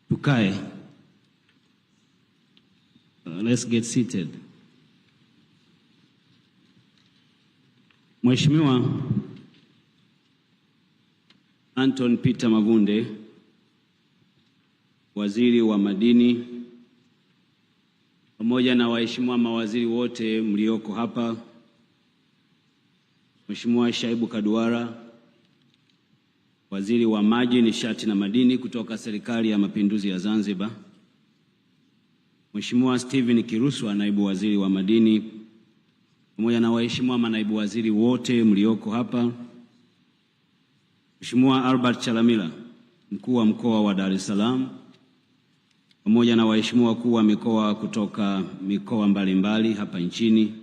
Tukae. Let's get seated. Mheshimiwa Anton Peter Mavunde, Waziri wa Madini, pamoja na waheshimiwa mawaziri wote mlioko hapa, Mheshimiwa Shaibu Kaduara, Waziri wa Maji, Nishati na Madini kutoka Serikali ya Mapinduzi ya Zanzibar, Mheshimiwa Steven Kiruswa, Naibu Waziri wa Madini, pamoja na waheshimiwa manaibu waziri wote mlioko hapa, Mheshimiwa Albert Chalamila, Mkuu wa Mkoa wa Dar es Salaam, pamoja na waheshimiwa wakuu wa mikoa kutoka mikoa mbalimbali hapa nchini,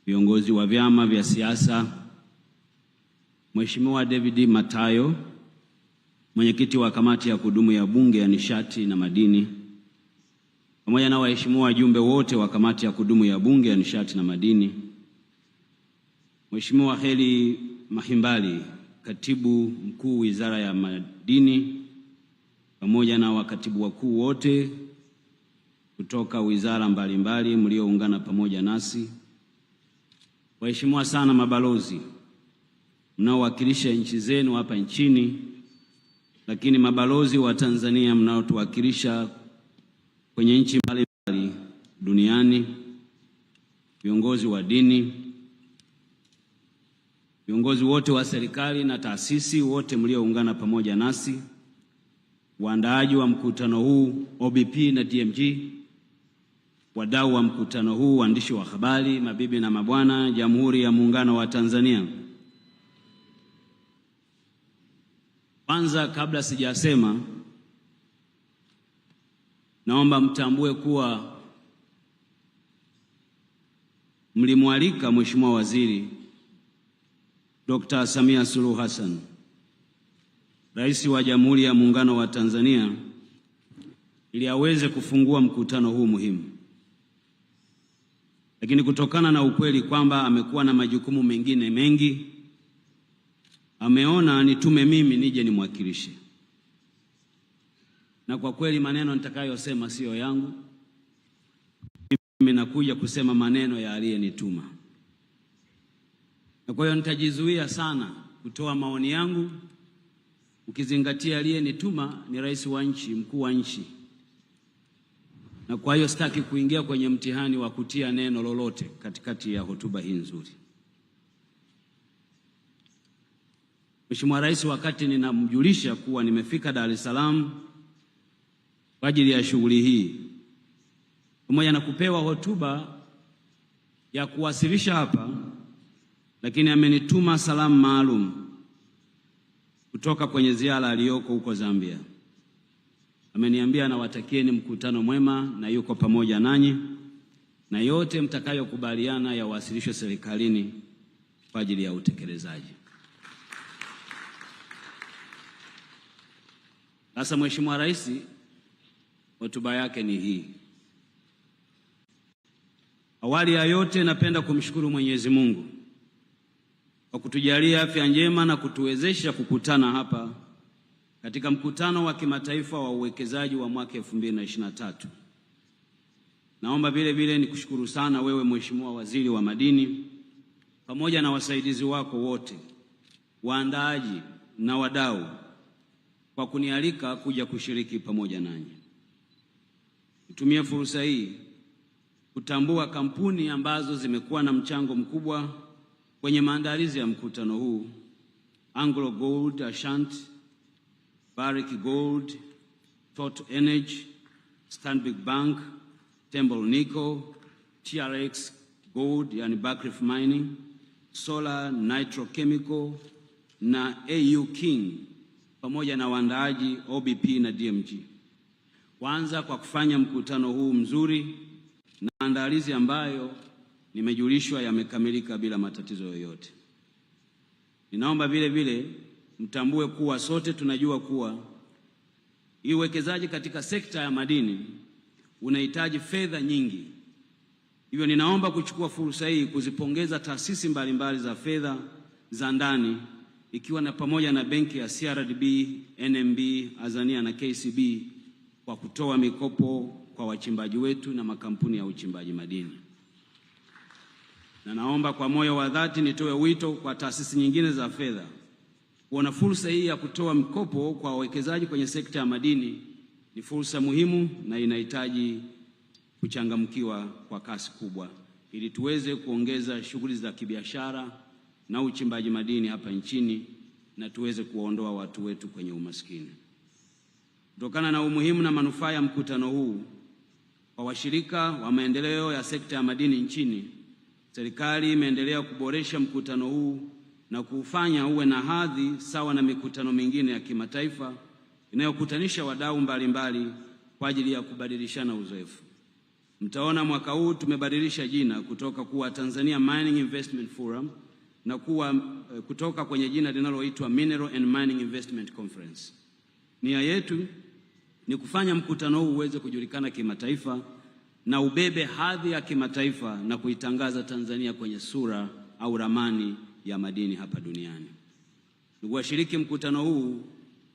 viongozi wa vyama vya siasa, Mheshimiwa David Matayo, mwenyekiti wa kamati ya kudumu ya Bunge ya Nishati na Madini, pamoja na waheshimiwa wajumbe wote wa kamati ya kudumu ya Bunge ya Nishati na Madini, Mheshimiwa Heli Mahimbali, katibu mkuu Wizara ya Madini, pamoja na wakatibu wakuu wote kutoka wizara mbalimbali mlioungana pamoja nasi, waheshimiwa sana mabalozi mnaowakilisha nchi zenu hapa nchini, lakini mabalozi wa Tanzania mnaotuwakilisha kwenye nchi mbalimbali duniani, viongozi wa dini, viongozi wote wa serikali na taasisi wote mlioungana pamoja nasi, waandaaji wa mkutano huu OBP na DMG, wadau wa mkutano huu, waandishi wa habari, mabibi na mabwana, Jamhuri ya Muungano wa Tanzania. Kwanza, kabla sijasema, naomba mtambue kuwa mlimwalika Mheshimiwa Waziri Dr. Samia Suluhu Hassan, Rais wa Jamhuri ya Muungano wa Tanzania, ili aweze kufungua mkutano huu muhimu. Lakini kutokana na ukweli kwamba amekuwa na majukumu mengine mengi, ameona nitume mimi nije nimwakilishe. Na kwa kweli maneno nitakayosema sio yangu. Mimi nakuja kusema maneno ya aliyenituma. Na kwa hiyo nitajizuia sana kutoa maoni yangu, ukizingatia aliyenituma ni rais wa nchi, mkuu wa nchi. Na kwa hiyo sitaki kuingia kwenye mtihani wa kutia neno lolote katikati ya hotuba hii nzuri. Mheshimiwa Rais, wakati ninamjulisha kuwa nimefika Dar es Salaam kwa ajili ya shughuli hii, pamoja na kupewa hotuba ya kuwasilisha hapa, lakini amenituma salamu maalum kutoka kwenye ziara aliyoko huko Zambia. Ameniambia nawatakieni mkutano mwema na yuko pamoja nanyi, na yote mtakayokubaliana ya wasilishwe serikalini kwa ajili ya utekelezaji. Sasa Mheshimiwa Rais, hotuba yake ni hii. Awali ya yote, napenda kumshukuru Mwenyezi Mungu kwa kutujalia afya njema na kutuwezesha kukutana hapa katika mkutano wa kimataifa wa uwekezaji wa mwaka 2023. Naomba vile vile nikushukuru sana wewe Mheshimiwa Waziri wa Madini pamoja na wasaidizi wako wote, waandaaji na wadau kwa kunialika kuja kushiriki pamoja nanyi. Nitumie fursa hii kutambua kampuni ambazo zimekuwa na mchango mkubwa kwenye maandalizi ya mkutano huu: Anglo Gold Ashanti, Barrick Gold, Total Energy, Stanbic Bank, Temple Nickel, TRX Gold yani Buckreef Mining, Solar Nitrochemical na AU King pamoja na waandaaji OBP na DMG. Kwanza kwa kufanya mkutano huu mzuri na maandalizi ambayo nimejulishwa yamekamilika bila matatizo yoyote. Ninaomba vile vile mtambue kuwa sote tunajua kuwa uwekezaji katika sekta ya madini unahitaji fedha nyingi. Hivyo ninaomba kuchukua fursa hii kuzipongeza taasisi mbalimbali za fedha za ndani ikiwa na pamoja na benki ya CRDB, NMB, Azania na KCB kwa kutoa mikopo kwa wachimbaji wetu na makampuni ya uchimbaji madini. Na naomba kwa moyo wa dhati nitoe wito kwa taasisi nyingine za fedha kuona fursa hii ya kutoa mikopo kwa wawekezaji kwenye sekta ya madini ni fursa muhimu na inahitaji kuchangamkiwa kwa kasi kubwa ili tuweze kuongeza shughuli za kibiashara na uchimbaji madini hapa nchini na tuweze kuondoa watu wetu kwenye umaskini. Kutokana na umuhimu na manufaa ya mkutano huu kwa washirika wa maendeleo ya sekta ya madini nchini, serikali imeendelea kuboresha mkutano huu na kuufanya uwe na hadhi sawa na mikutano mingine ya kimataifa inayokutanisha wadau mbalimbali kwa ajili ya kubadilishana uzoefu. Mtaona mwaka huu tumebadilisha jina kutoka kuwa Tanzania Mining Investment Forum na kutoka kwenye jina linaloitwa Mineral and Mining Investment Conference. Nia yetu ni kufanya mkutano huu uweze kujulikana kimataifa na ubebe hadhi ya kimataifa na kuitangaza Tanzania kwenye sura au ramani ya madini hapa duniani. Ndugu washiriki, mkutano huu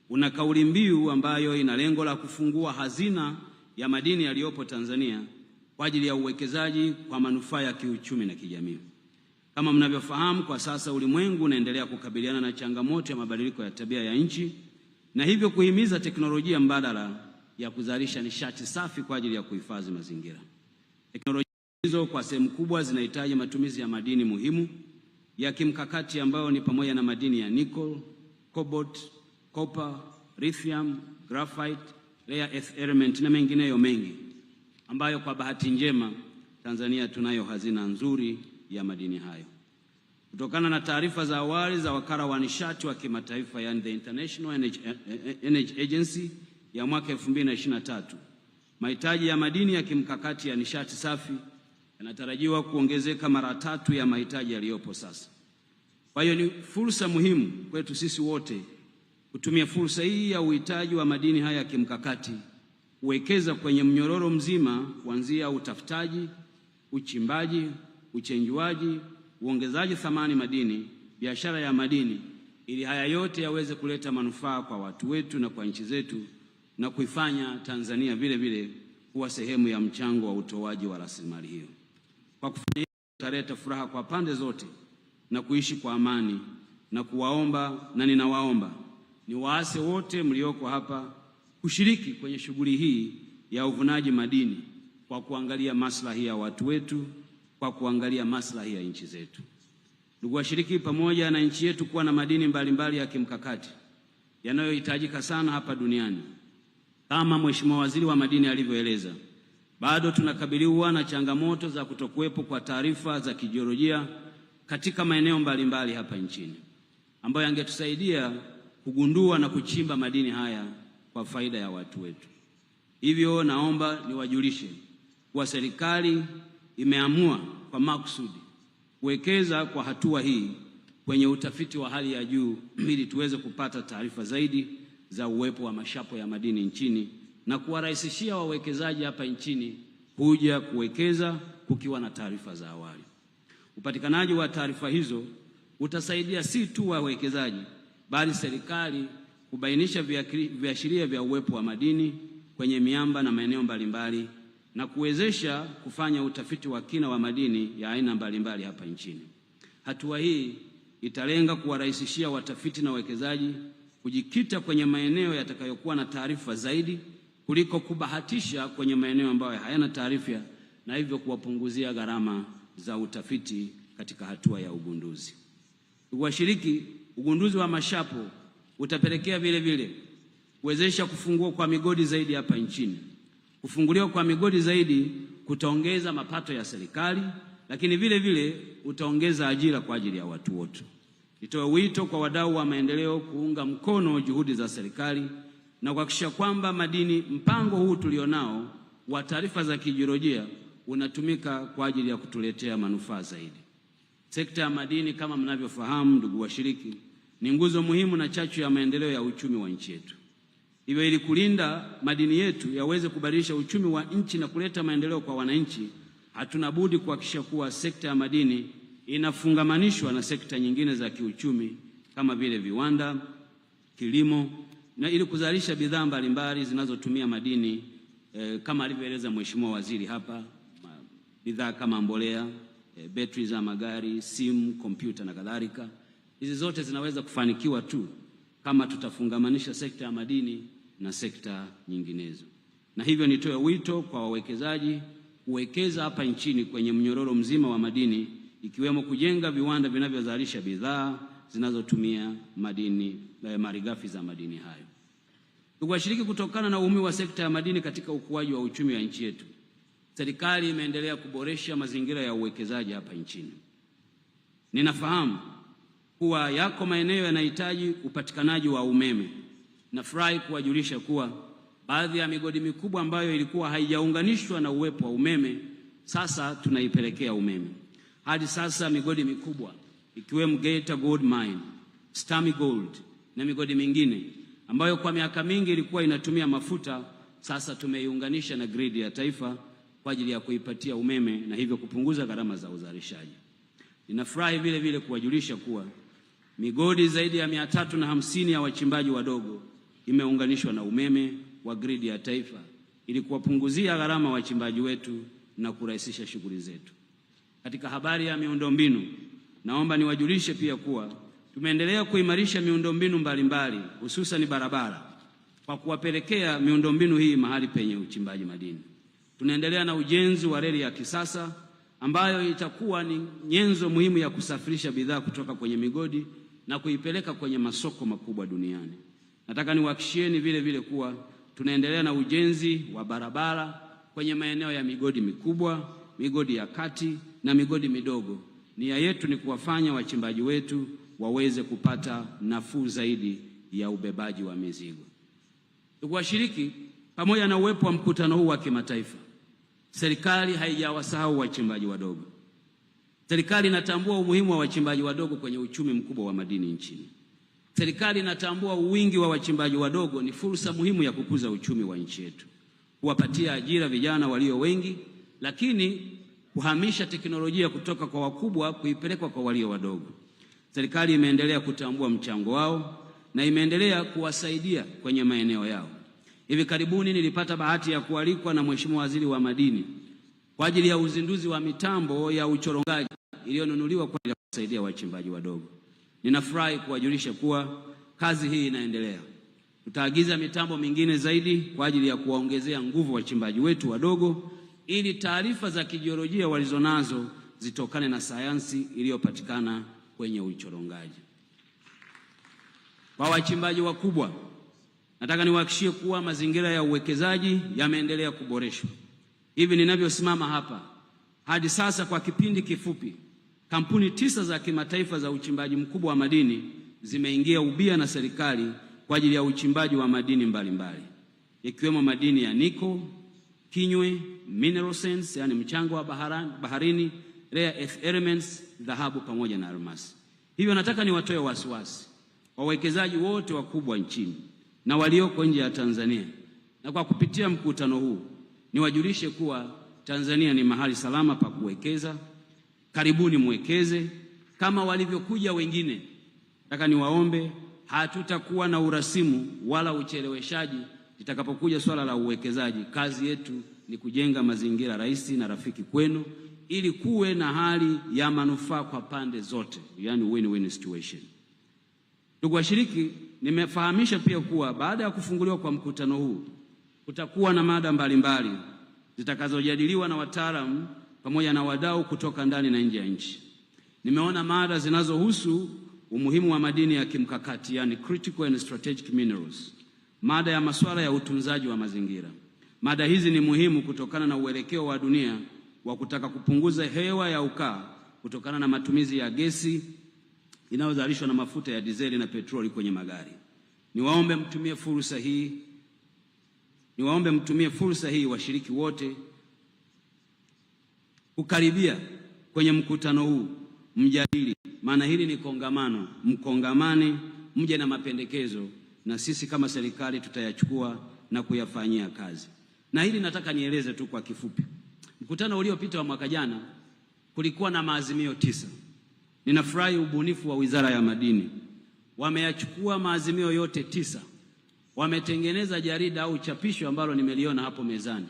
una kauli mbiu ambayo ina lengo la kufungua hazina ya madini yaliyopo Tanzania kwa ajili ya uwekezaji kwa manufaa ya kiuchumi na kijamii. Kama mnavyofahamu, kwa sasa ulimwengu unaendelea kukabiliana na changamoto ya mabadiliko ya tabia ya nchi na hivyo kuhimiza teknolojia mbadala ya kuzalisha nishati safi kwa ajili ya kuhifadhi mazingira. Teknolojia hizo kwa sehemu kubwa zinahitaji matumizi ya madini muhimu ya kimkakati ambayo ni pamoja na madini ya nickel, cobalt, copper, lithium, graphite, rare earth element na mengineyo mengi ambayo kwa bahati njema Tanzania tunayo hazina nzuri ya madini hayo. Kutokana na taarifa za awali za wakala wa nishati wa kimataifa yani the International Energy Agency ya mwaka 2023, mahitaji ya madini ya kimkakati ya nishati safi yanatarajiwa kuongezeka mara 3 ya mahitaji yaliyopo sasa. Kwa hiyo ni fursa muhimu kwetu sisi wote kutumia fursa hii ya uhitaji wa madini haya ya kimkakati kuwekeza kwenye mnyororo mzima kuanzia utafutaji, uchimbaji, uchenjuaji, uongezaji thamani madini, biashara ya madini, ili haya yote yaweze kuleta manufaa kwa watu wetu na kwa nchi zetu na kuifanya Tanzania vile vile kuwa sehemu ya mchango wa utoaji wa rasilimali hiyo. Kwa kufanya hivyo tutaleta furaha kwa pande zote na kuishi kwa amani na kuwaomba na ninawaomba ni waase wote mlioko hapa kushiriki kwenye shughuli hii ya uvunaji madini kwa kuangalia maslahi ya watu wetu, kwa kuangalia maslahi ya nchi zetu. Ndugu washiriki, pamoja na nchi yetu kuwa na madini mbalimbali ya kimkakati yanayohitajika sana hapa duniani, kama Mheshimiwa Waziri wa Madini alivyoeleza, bado tunakabiliwa na changamoto za kutokuwepo kwa taarifa za kijiolojia katika maeneo mbalimbali hapa nchini ambayo yangetusaidia kugundua na kuchimba madini haya kwa faida ya watu wetu. Hivyo naomba niwajulishe kuwa serikali imeamua kwa makusudi kuwekeza kwa hatua hii kwenye utafiti wa hali ya juu ili tuweze kupata taarifa zaidi za uwepo wa mashapo ya madini nchini na kuwarahisishia wawekezaji hapa nchini kuja kuwekeza kukiwa na taarifa za awali. Upatikanaji wa taarifa hizo utasaidia si tu wawekezaji bali serikali kubainisha viashiria vya uwepo wa madini kwenye miamba na maeneo mbalimbali na kuwezesha kufanya utafiti wa kina wa madini ya aina mbalimbali hapa nchini. Hatua hii italenga kuwarahisishia watafiti na wawekezaji kujikita kwenye maeneo yatakayokuwa na taarifa zaidi kuliko kubahatisha kwenye maeneo ambayo hayana taarifa, na hivyo kuwapunguzia gharama za utafiti katika hatua ya ugunduzi. Ndugu washiriki, ugunduzi wa mashapo utapelekea vile vile kuwezesha kufungua kwa migodi zaidi hapa nchini. Kufunguliwa kwa migodi zaidi kutaongeza mapato ya serikali, lakini vile vile utaongeza ajira kwa ajili ya watu wote. Nitoe wito kwa wadau wa maendeleo kuunga mkono juhudi za serikali na kuhakikisha kwamba madini, mpango huu tulionao wa taarifa za kijiolojia unatumika kwa ajili ya kutuletea manufaa zaidi. Sekta ya madini, kama mnavyofahamu ndugu washiriki, ni nguzo muhimu na chachu ya maendeleo ya uchumi wa nchi yetu. Hivyo ili kulinda madini yetu yaweze kubadilisha uchumi wa nchi na kuleta maendeleo kwa wananchi, hatuna budi kuhakikisha kuwa sekta ya madini inafungamanishwa na sekta nyingine za kiuchumi kama vile viwanda, kilimo, na ili kuzalisha bidhaa mbalimbali zinazotumia madini kama alivyoeleza Mheshimiwa Waziri hapa, bidhaa kama mbolea, betri za magari, simu, kompyuta na kadhalika. Hizi zote zinaweza kufanikiwa tu kama tutafungamanisha sekta ya madini na sekta nyinginezo. Na hivyo nitoe wito kwa wawekezaji kuwekeza hapa nchini kwenye mnyororo mzima wa madini, ikiwemo kujenga viwanda vinavyozalisha bidhaa zinazotumia madini, malighafi za madini hayo. Ndugu washiriki, kutokana na umuhimu wa sekta ya madini katika ukuaji wa uchumi wa nchi yetu, serikali imeendelea kuboresha mazingira ya uwekezaji hapa nchini. Ninafahamu kuwa yako maeneo yanahitaji upatikanaji wa umeme. Nafurahi kuwajulisha kuwa baadhi ya migodi mikubwa ambayo ilikuwa haijaunganishwa na uwepo wa umeme sasa tunaipelekea umeme. Hadi sasa migodi mikubwa ikiwemo Geita Gold Mine, Stami Gold na migodi mingine ambayo kwa miaka mingi ilikuwa inatumia mafuta, sasa tumeiunganisha na grid ya taifa kwa ajili ya kuipatia umeme na hivyo kupunguza gharama za uzalishaji. Ninafurahi vile vile kuwajulisha kuwa migodi zaidi ya 350 ya wachimbaji wadogo imeunganishwa na umeme wa grid ya taifa ili kuwapunguzia gharama wachimbaji wetu na kurahisisha shughuli zetu. Katika habari ya miundombinu, naomba niwajulishe pia kuwa tumeendelea kuimarisha miundombinu mbalimbali hususan barabara kwa kuwapelekea miundombinu hii mahali penye uchimbaji madini. Tunaendelea na ujenzi wa reli ya kisasa ambayo itakuwa ni nyenzo muhimu ya kusafirisha bidhaa kutoka kwenye migodi na kuipeleka kwenye masoko makubwa duniani. Nataka niwahakikishieni vile vile kuwa tunaendelea na ujenzi wa barabara kwenye maeneo ya migodi mikubwa, migodi ya kati na migodi midogo. Nia yetu ni kuwafanya wachimbaji wetu waweze kupata nafuu zaidi ya ubebaji wa mizigo. Ndugu washiriki, pamoja na uwepo wa mkutano huu wa kimataifa, serikali haijawasahau wachimbaji wadogo. Serikali inatambua umuhimu wa wachimbaji wadogo kwenye uchumi mkubwa wa madini nchini. Serikali inatambua wingi wa wachimbaji wadogo ni fursa muhimu ya kukuza uchumi wa nchi yetu, kuwapatia ajira vijana walio wengi, lakini kuhamisha teknolojia kutoka kwa wakubwa kuipeleka kwa walio wadogo. Serikali imeendelea kutambua mchango wao na imeendelea kuwasaidia kwenye maeneo yao. Hivi karibuni nilipata bahati ya kualikwa na Mheshimiwa Waziri wa Madini kwa ajili ya uzinduzi wa mitambo ya uchorongaji iliyonunuliwa kwa ajili ya kusaidia wachimbaji wadogo. Ninafurahi kuwajulisha kuwa kazi hii inaendelea. Tutaagiza mitambo mingine zaidi kwa ajili ya kuwaongezea nguvu wachimbaji wetu wadogo ili taarifa za kijiolojia walizonazo zitokane na sayansi iliyopatikana kwenye uchorongaji. Kwa wachimbaji wakubwa, nataka niwahakikishie kuwa mazingira ya uwekezaji yameendelea kuboreshwa. Hivi ninavyosimama hapa, hadi sasa kwa kipindi kifupi, kampuni 9 za kimataifa za uchimbaji mkubwa wa madini zimeingia ubia na serikali kwa ajili ya uchimbaji wa madini mbalimbali, ikiwemo madini ya nickel, kinywe, mineral sands, yani mchanga wa baharini, rare earth elements, dhahabu pamoja na almasi. Hivyo nataka niwatoe wasiwasi wawekezaji wote wakubwa nchini na walioko nje ya Tanzania, na kwa kupitia mkutano huu niwajulishe kuwa Tanzania ni mahali salama pa kuwekeza. Karibuni mwekeze kama walivyokuja wengine. Nataka niwaombe hatutakuwa na urasimu wala ucheleweshaji litakapokuja swala la uwekezaji. Kazi yetu ni kujenga mazingira rahisi na rafiki kwenu ili kuwe na hali ya manufaa kwa pande zote, yani win-win situation. Ndugu washiriki, nimefahamisha pia kuwa baada ya kufunguliwa kwa mkutano huu kutakuwa na mada mbalimbali zitakazojadiliwa na wataalamu pamoja na wadau kutoka ndani na nje ya nchi. Nimeona mada zinazohusu umuhimu wa madini ya kimkakati, yani critical and strategic minerals, mada ya masuala ya utunzaji wa mazingira. Mada hizi ni muhimu kutokana na uelekeo wa dunia wa kutaka kupunguza hewa ya ukaa kutokana na matumizi ya gesi inayozalishwa na mafuta ya dizeli na petroli kwenye magari. Niwaombe mtumie fursa hii washiriki wote kukaribia kwenye mkutano huu, mjadili, maana hili ni kongamano, mkongamane, mje na mapendekezo na sisi kama serikali tutayachukua na kuyafanyia kazi. Na hili nataka nieleze tu kwa kifupi. Mkutano uliopita wa mwaka jana kulikuwa na maazimio 9. Ninafurahi ubunifu wa Wizara ya Madini. Wameyachukua maazimio yote 9. Wametengeneza jarida au chapisho ambalo nimeliona hapo mezani,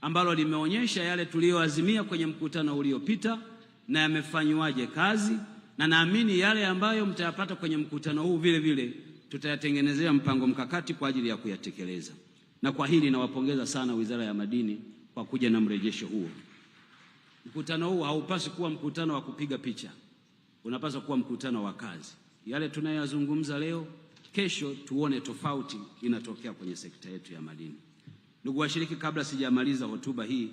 ambalo limeonyesha yale tuliyoazimia kwenye mkutano uliopita na yamefanywaje kazi, na naamini yale ambayo mtayapata kwenye mkutano huu vile vile tutayatengenezea mpango mkakati kwa ajili ya kuyatekeleza. Na kwa hili nawapongeza sana Wizara ya Madini kwa kuja na mrejesho huo. Mkutano huu haupaswi kuwa mkutano wa kupiga picha. Unapaswa kuwa mkutano wa kazi. Yale tunayozungumza leo, kesho tuone tofauti inatokea kwenye sekta yetu ya madini. Ndugu washiriki, kabla sijamaliza hotuba hii,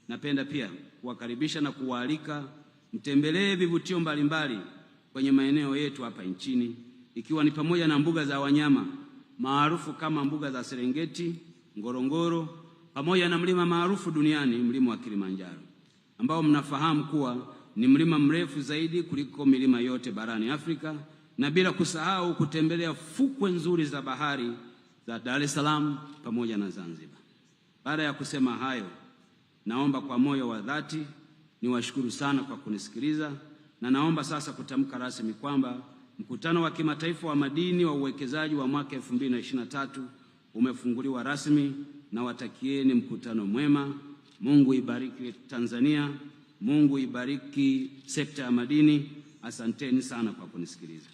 napenda pia kuwakaribisha na kuwaalika mtembelee vivutio mbalimbali kwenye maeneo yetu hapa nchini, ikiwa ni pamoja na mbuga za wanyama maarufu kama mbuga za Serengeti, Ngorongoro, pamoja na mlima maarufu duniani, mlima wa Kilimanjaro, ambao mnafahamu kuwa ni mlima mrefu zaidi kuliko milima yote barani Afrika, na bila kusahau kutembelea fukwe nzuri za bahari za Dar es Salaam pamoja na Zanzibar. Baada ya kusema hayo, naomba kwa moyo wa dhati niwashukuru sana kwa kunisikiliza, na naomba sasa kutamka rasmi kwamba mkutano wa kimataifa wa madini wa uwekezaji wa mwaka 2023 umefunguliwa rasmi, na watakieni mkutano mwema. Mungu ibariki Tanzania, Mungu ibariki sekta ya madini. Asanteni sana kwa kunisikiliza.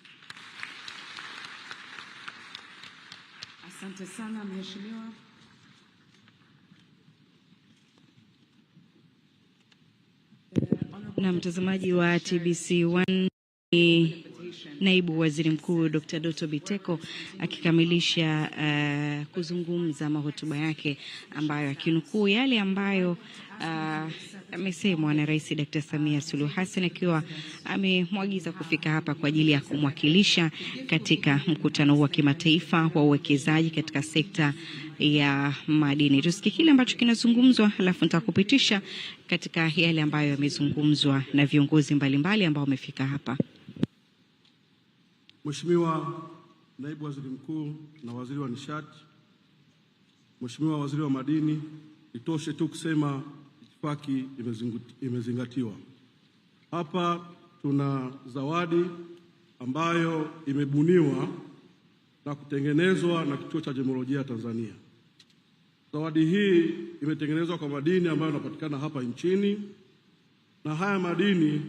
Asante sana Mheshimiwa. Na mtazamaji wa TBC1, Naibu Waziri Mkuu Dr. Doto Biteko akikamilisha kuzungumza mahotuba yake, ambayo akinukuu yale ambayo amesemwa na Rais Dr. Samia Suluhu Hassan, akiwa amemwagiza kufika hapa kwa ajili ya kumwakilisha katika mkutano wa kimataifa wa uwekezaji katika sekta ya madini. Tusikie kile ambacho kinazungumzwa, halafu nitakupitisha katika yale ambayo yamezungumzwa na viongozi mbalimbali ambao wamefika hapa. Mheshimiwa Naibu Waziri Mkuu na Waziri wa Nishati, Mheshimiwa Waziri wa Madini, itoshe tu kusema itifaki imezingatiwa. Hapa tuna zawadi ambayo imebuniwa na kutengenezwa na Kituo cha Gemolojia Tanzania. Zawadi hii imetengenezwa kwa madini ambayo yanapatikana hapa nchini, na haya madini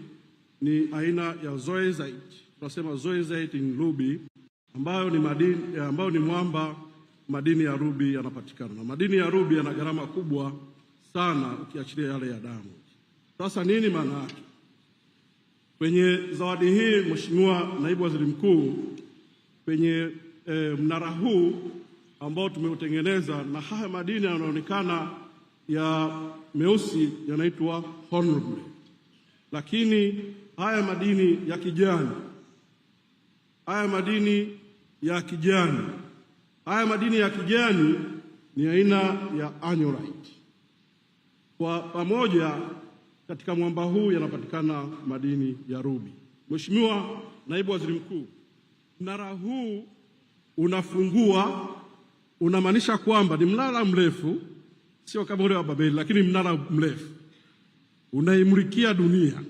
ni aina ya zoisite. Tunasema zoisite in ruby, ambayo ni madini ambayo ni mwamba. Madini ya ruby yanapatikana, na madini ya ruby yana gharama kubwa sana ukiachilia yale ya damu. Sasa nini maana yake? Kwenye zawadi hii, Mheshimiwa Naibu Waziri Mkuu, kwenye mnara huu ambao tumeutengeneza, na haya madini yanaonekana ya meusi yanaitwa hornblende, lakini haya madini ya kijani, haya madini ya kijani ni aina ya anhydrite. Kwa pamoja katika mwamba huu yanapatikana madini ya ruby. Mheshimiwa Naibu Waziri Mkuu, mnara huu unafungua, unamaanisha kwamba ni mnara mrefu, sio kama ule wa Babeli, lakini mnara mrefu unaimulikia dunia,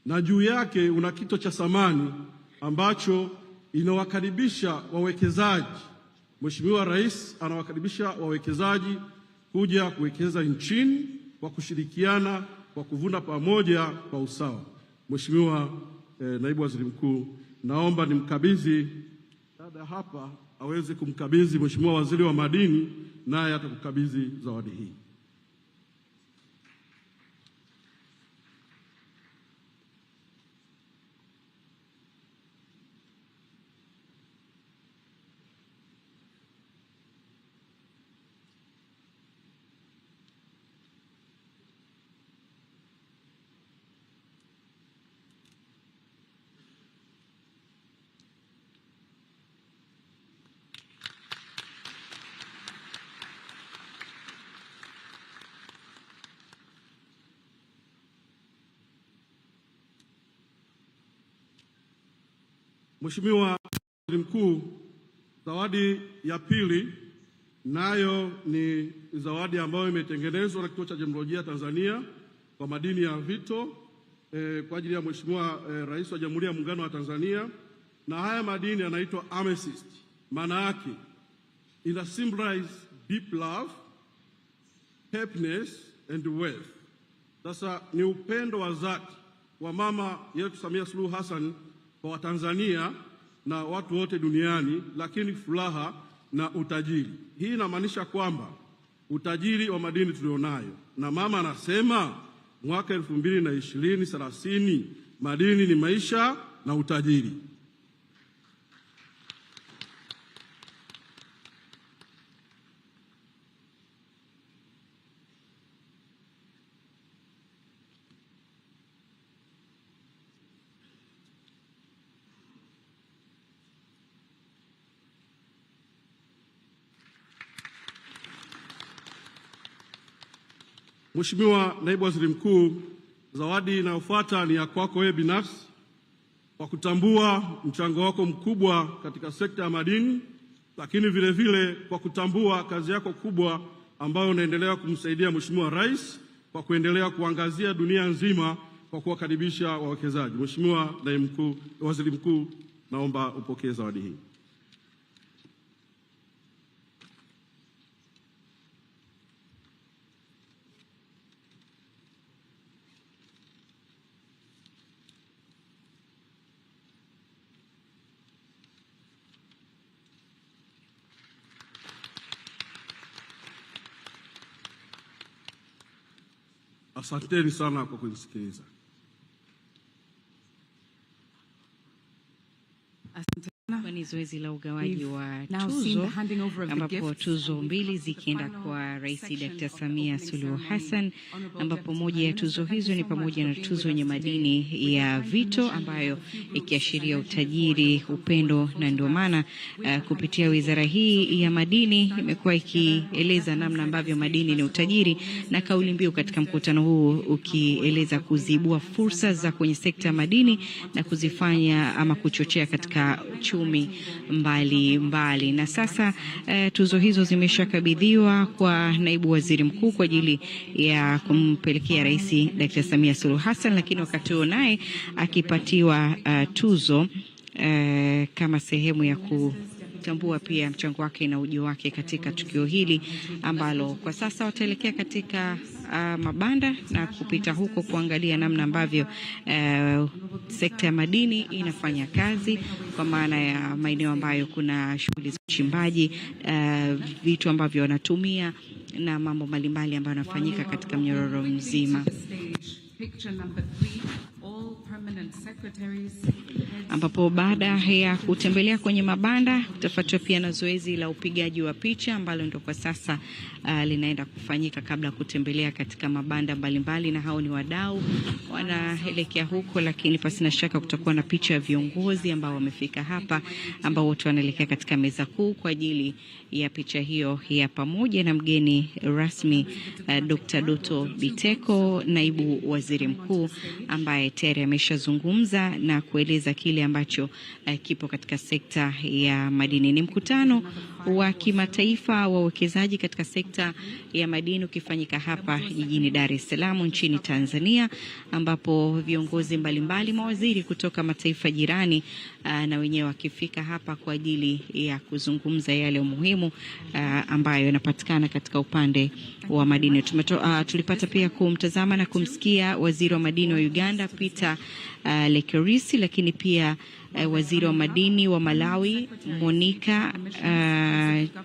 na juu yake una kito cha samani ambacho inawakaribisha wawekezaji. Mheshimiwa Rais anawakaribisha wawekezaji kuja kuwekeza nchini kwa kushirikiana, kwa kuvuna pamoja kwa usawa. Mheshimiwa Naibu Waziri Mkuu, naomba nimkabidhi dada hapa aweze kumkabidhi Mheshimiwa Waziri wa Madini, naye atakukabidhi zawadi hii. Mheshimiwa Waziri Mkuu, zawadi ya pili nayo ni zawadi ambayo imetengenezwa na Kituo cha Gemolojia Tanzania kwa madini ya vito kwa ajili ya Mheshimiwa Rais wa Jamhuri ya Muungano wa Tanzania, na haya madini yanaitwa amethyst. Maana yake ina symbolize deep love, happiness and wealth. Sasa ni upendo wa dhati wa mama yetu Samia Suluhu Hassan kwa Watanzania na watu wote duniani, lakini furaha na utajiri. Hii inamaanisha kwamba utajiri wa madini tulionayo, na mama anasema mwaka 2020-30 madini ni maisha na utajiri. Mheshimiwa Naibu Waziri Mkuu, zawadi inayofuata ni ya kwako wewe binafsi kwa kutambua mchango wako mkubwa katika sekta ya madini, lakini vile vile kwa kutambua kazi yako kubwa ambayo unaendelea kumsaidia Mheshimiwa Rais kwa kuendelea kuangazia dunia nzima kwa kuwakaribisha wawekezaji. Mheshimiwa Naibu Waziri Mkuu, naomba upokee zawadi hii. Asanteni sana kwa kunisikiliza. Ni zoezi la ugawaji wa tuzo ambapo tuzo mbili zikienda kwa Rais Dr. Samia Suluhu Hassan, ambapo moja ya tuzo hizo ni pamoja na tuzo yenye madini ya vito ambayo ikiashiria utajiri, upendo, na ndio maana kupitia wizara hii ya madini imekuwa ikieleza namna ambavyo madini ni utajiri, na kauli mbiu katika mkutano huu ukieleza kuzibua fursa za kwenye sekta ya madini na kuzifanya ama kuchochea katika uchumi mbali. Na sasa tuzo hizo zimeshakabidhiwa kwa Naibu Waziri Mkuu kwa ajili ya kumpelekea Rais Dr. Samia Suluhu Hassan, lakini wakati huo naye akipatiwa tuzo kama sehemu ya kutambua pia mchango wake na ujio wake katika tukio hili ambalo kwa sasa wataelekea katika mabanda na kupita huko kuangalia namna ambavyo sekta ya madini inafanya kazi, kwa maana ya maeneo ambayo kuna shughuli za uchimbaji, vitu ambavyo wanatumia na mambo mbalimbali ambayo yanafanyika katika mnyororo mzima. Ambapo baada ya kutembelea kwenye mabanda utafuatiwa pia na zoezi la upigaji wa picha ambalo ndio kwa sasa linaenda kufanyika kabla ya kutembelea katika mabanda mbalimbali, na hao ni wadau wanaelekea huko, lakini pasina shaka kutakuwa na picha ya viongozi ambao wamefika hapa ambao wote wanaelekea katika meza kuu kwa ajili ya picha hiyo ya pamoja na mgeni rasmi Dr. Doto Biteko, Naibu Waziri Mkuu, ambaye tayari ameshazungumza na kueleza kile ambacho kipo katika sekta ya madini. Ni mkutano wa kimataifa wa uwekezaji katika sekta ya madini ukifanyika hapa jijini Dar es Salaam nchini Tanzania, ambapo viongozi mbalimbali, mawaziri kutoka mataifa jirani na wenyewe wakifika hapa kwa ajili ya kuzungumza yale muhimu ambayo yanapatikana katika upande wa madini. Tulipata pia kumtazama na kumsikia waziri wa madini wa Uganda Peter Lekerisi, lakini pia waziri wa madini wa Malawi Monica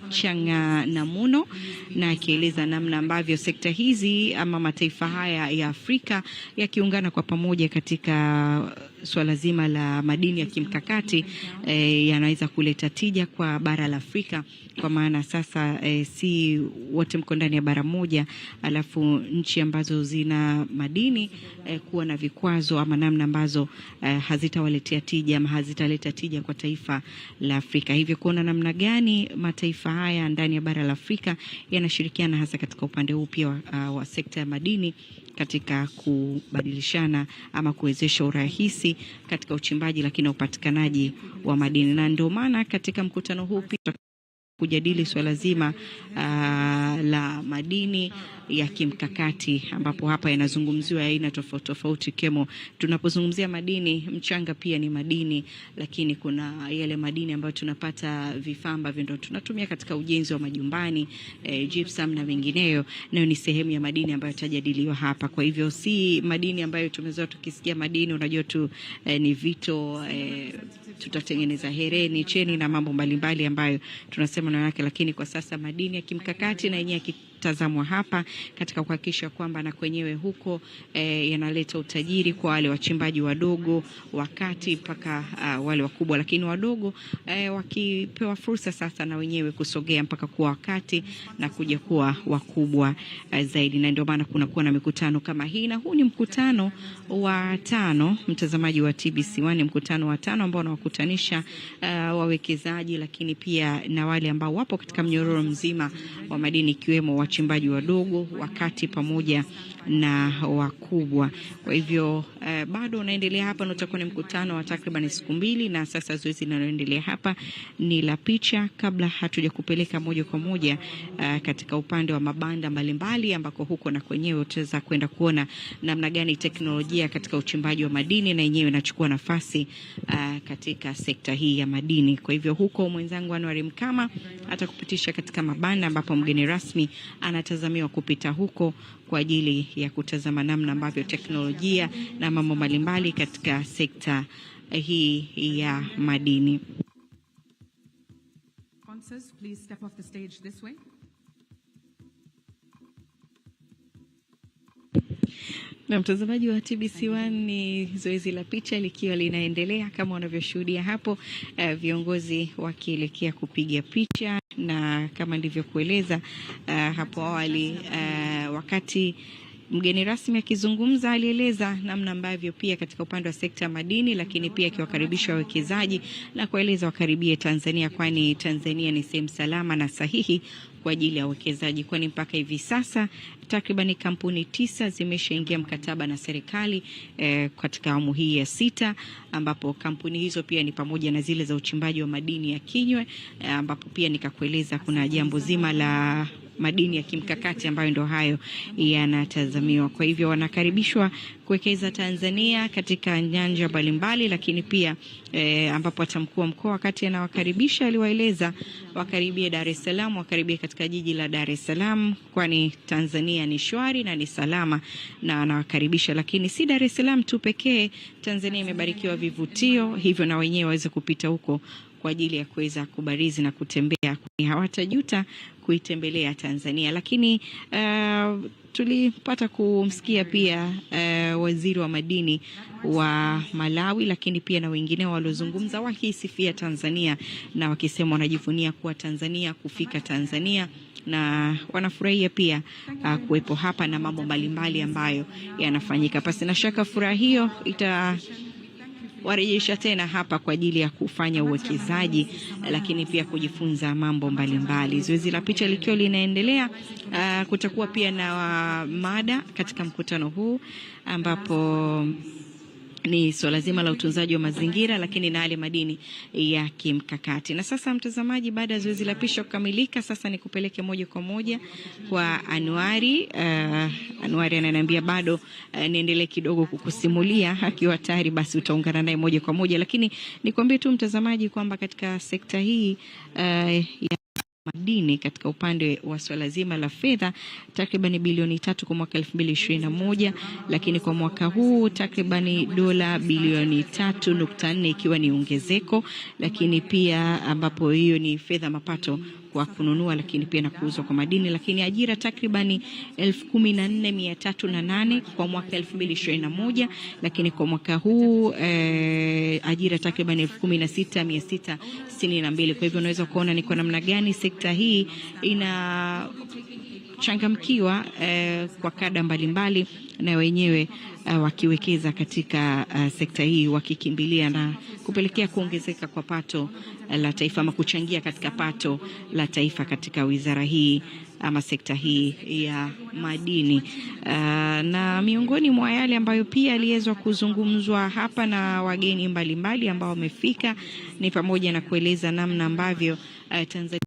Changanamuno, na akieleza namna ambavyo sekta hizi ama mataifa haya ya Afrika yakiungana kwa pamoja katika swala zima la madini ya kimkakati yanaweza kuleta tija kwa bara la Afrika, kwa maana sasa si wote mko ndani ya bara moja, alafu nchi ambazo zina madini kuwa na vikwazo ama namna ambazo hazitawaletea tija ama hazitaleta tija kwa taifa la Afrika. Hivyo kuona namna gani mataifa haya ndani ya bara la Afrika yanashirikiana hasa katika upande huu pia wa sekta ya madini katika kubadilishana ama kuwezesha urahisi katika uchimbaji lakini upatikanaji wa madini. Na ndio maana katika mkutano huu pia kujadili swala zima la madini ya kimkakati, ambapo hapa yanazungumziwa aina tofauti tofauti. Kemo tunapozungumzia madini, mchanga pia ni madini, lakini kuna yale madini ambayo tunapata vifaa ambavyo ndio tunatumia katika ujenzi wa majumbani, gypsum na vingineyo, nayo ni sehemu ya madini ambayo yatajadiliwa hapa. Kwa hivyo si madini ambayo tumezoea tukisikia madini unajua tu ni vito, tutatengeneza hereni, cheni na mambo mbalimbali ambayo tunasema na yake, lakini kwa sasa madini ya kimkakati na yenyewe tazamwa hapa katika kuhakikisha kwamba na kwenyewe huko yanaleta utajiri kwa wale wachimbaji wadogo, wakati mpaka wale wakubwa, lakini wadogo wakipewa fursa sasa na wenyewe kusogea mpaka kuwa wakati na kuja kuwa wakubwa zaidi. Na ndio maana kunakuwa na mikutano kama hii, na huu ni mkutano wa 5, mtazamaji wa TBC1, ni mkutano wa 5 ambao unawakutanisha wawekezaji lakini pia na wale ambao wapo katika mnyororo mzima wa madini, ikiwemo wachimbaji wadogo, wakati pamoja na wakubwa. Kwa hivyo bado unaendelea hapa, na utakuwa ni mkutano wa takriban siku 2, na sasa zoezi linaloendelea hapa ni la picha, kabla hatuja kupeleka moja kwa moja katika upande wa mabanda mbalimbali, ambako huko na kwenyewe utaweza kwenda kuona namna gani teknolojia katika uchimbaji wa madini na yenyewe inachukua nafasi katika sekta hii ya madini. Kwa hivyo huko mwenzangu Anwar Mkama atakupitisha katika mabanda ambapo mgeni rasmi anatazamiwa kupita huko kwa ajili ya kutazama namna ambavyo teknolojia na mambo mbalimbali katika sekta hii ya madini. Sponsors, please step off the stage this way. Na mtazamaji wa TBC1, ni zoezi la picha likiwa linaendelea kama unavyoshuhudia hapo, viongozi wakielekea kupiga picha, na kama nilivyokueleza hapo awali, wakati mgeni rasmi akizungumza alieleza namna ambavyo pia katika upande wa sekta ya madini, lakini pia akiwakaribisha wawekezaji na kueleza wakaribie Tanzania, kwani Tanzania ni sehemu salama na sahihi kwa ajili ya uwekezaji, kwani mpaka hivi sasa takriban kampuni 9 zimeshaingia mkataba na serikali katika awamu hii ya 6, ambapo kampuni hizo pia ni pamoja na zile za uchimbaji wa madini ya kinywe, ambapo pia nikakueleza kuna jambo zima la madini ya kimkakati ambayo ndio hayo yanatazamiwa. Kwa hivyo wanakaribishwa kuwekeza Tanzania katika nyanja mbalimbali, lakini pia ambapo atamkuu wa mkoa wakati anawakaribisha aliwaeleza wakaribie Dar es Salaam, wakaribie katika jiji la Dar es Salaam, kwani Tanzania ni shwari na ni salama, na anawakaribisha. Lakini si Dar es Salaam tu pekee, Tanzania imebarikiwa vivutio, hivyo na wenyewe waweze kupita huko kwa ajili ya kuweza kubarizi na kutembea, kwani hawatajuta kuitembelea Tanzania. Lakini tulipata kumsikia pia waziri wa madini wa Malawi, lakini pia na wengine waliozungumza wakisifia Tanzania na wakisema wanajivunia kuwa Tanzania, kufika Tanzania, na wanafurahia pia kuwepo hapa na mambo mbalimbali ambayo yanafanyika. Pasi na shaka furaha hiyo warejesha tena hapa kwa ajili ya kufanya uwekezaji, lakini pia kujifunza mambo mbalimbali. Zoezi la picha likiwa linaendelea, kutakuwa pia na mada katika mkutano huu, ambapo ni swala zima la utunzaji wa mazingira, lakini na yale madini ya kimkakati. Na sasa mtazamaji, baada ya zoezi la pisho kukamilika, sasa ni kupeleke moja kwa moja kwa Anuari. Anuari ananiambia bado niendelee kidogo kukusimulia, akiwa tayari basi utaungana naye moja kwa moja, lakini nikwambie tu mtazamaji kwamba katika sekta hii ya madini katika upande wa swala zima la fedha takriban bilioni 3 kwa mwaka 2021, lakini kwa mwaka huu takriban dola bilioni 3.4 ikiwa ni ongezeko, lakini pia ambapo hiyo ni fedha mapato kwa kununua lakini pia na kuuzwa kwa madini, lakini ajira takriban 14,308 kwa mwaka 2021, lakini kwa mwaka huu ajira takriban 16,662. Kwa hivyo unaweza kuona ni kwa namna gani sekta hii ina changamkiwa kwa kada mbalimbali, na wenyewe wakiwekeza katika sekta hii, wakikimbilia na kupelekea kuongezeka kwa pato la taifa ama kuchangia katika pato la taifa katika wizara hii ama sekta hii ya madini. Na miongoni mwa yale ambayo pia aliweza kuzungumzwa hapa na wageni mbalimbali ambao wamefika ni pamoja na kueleza namna ambavyo Tanzania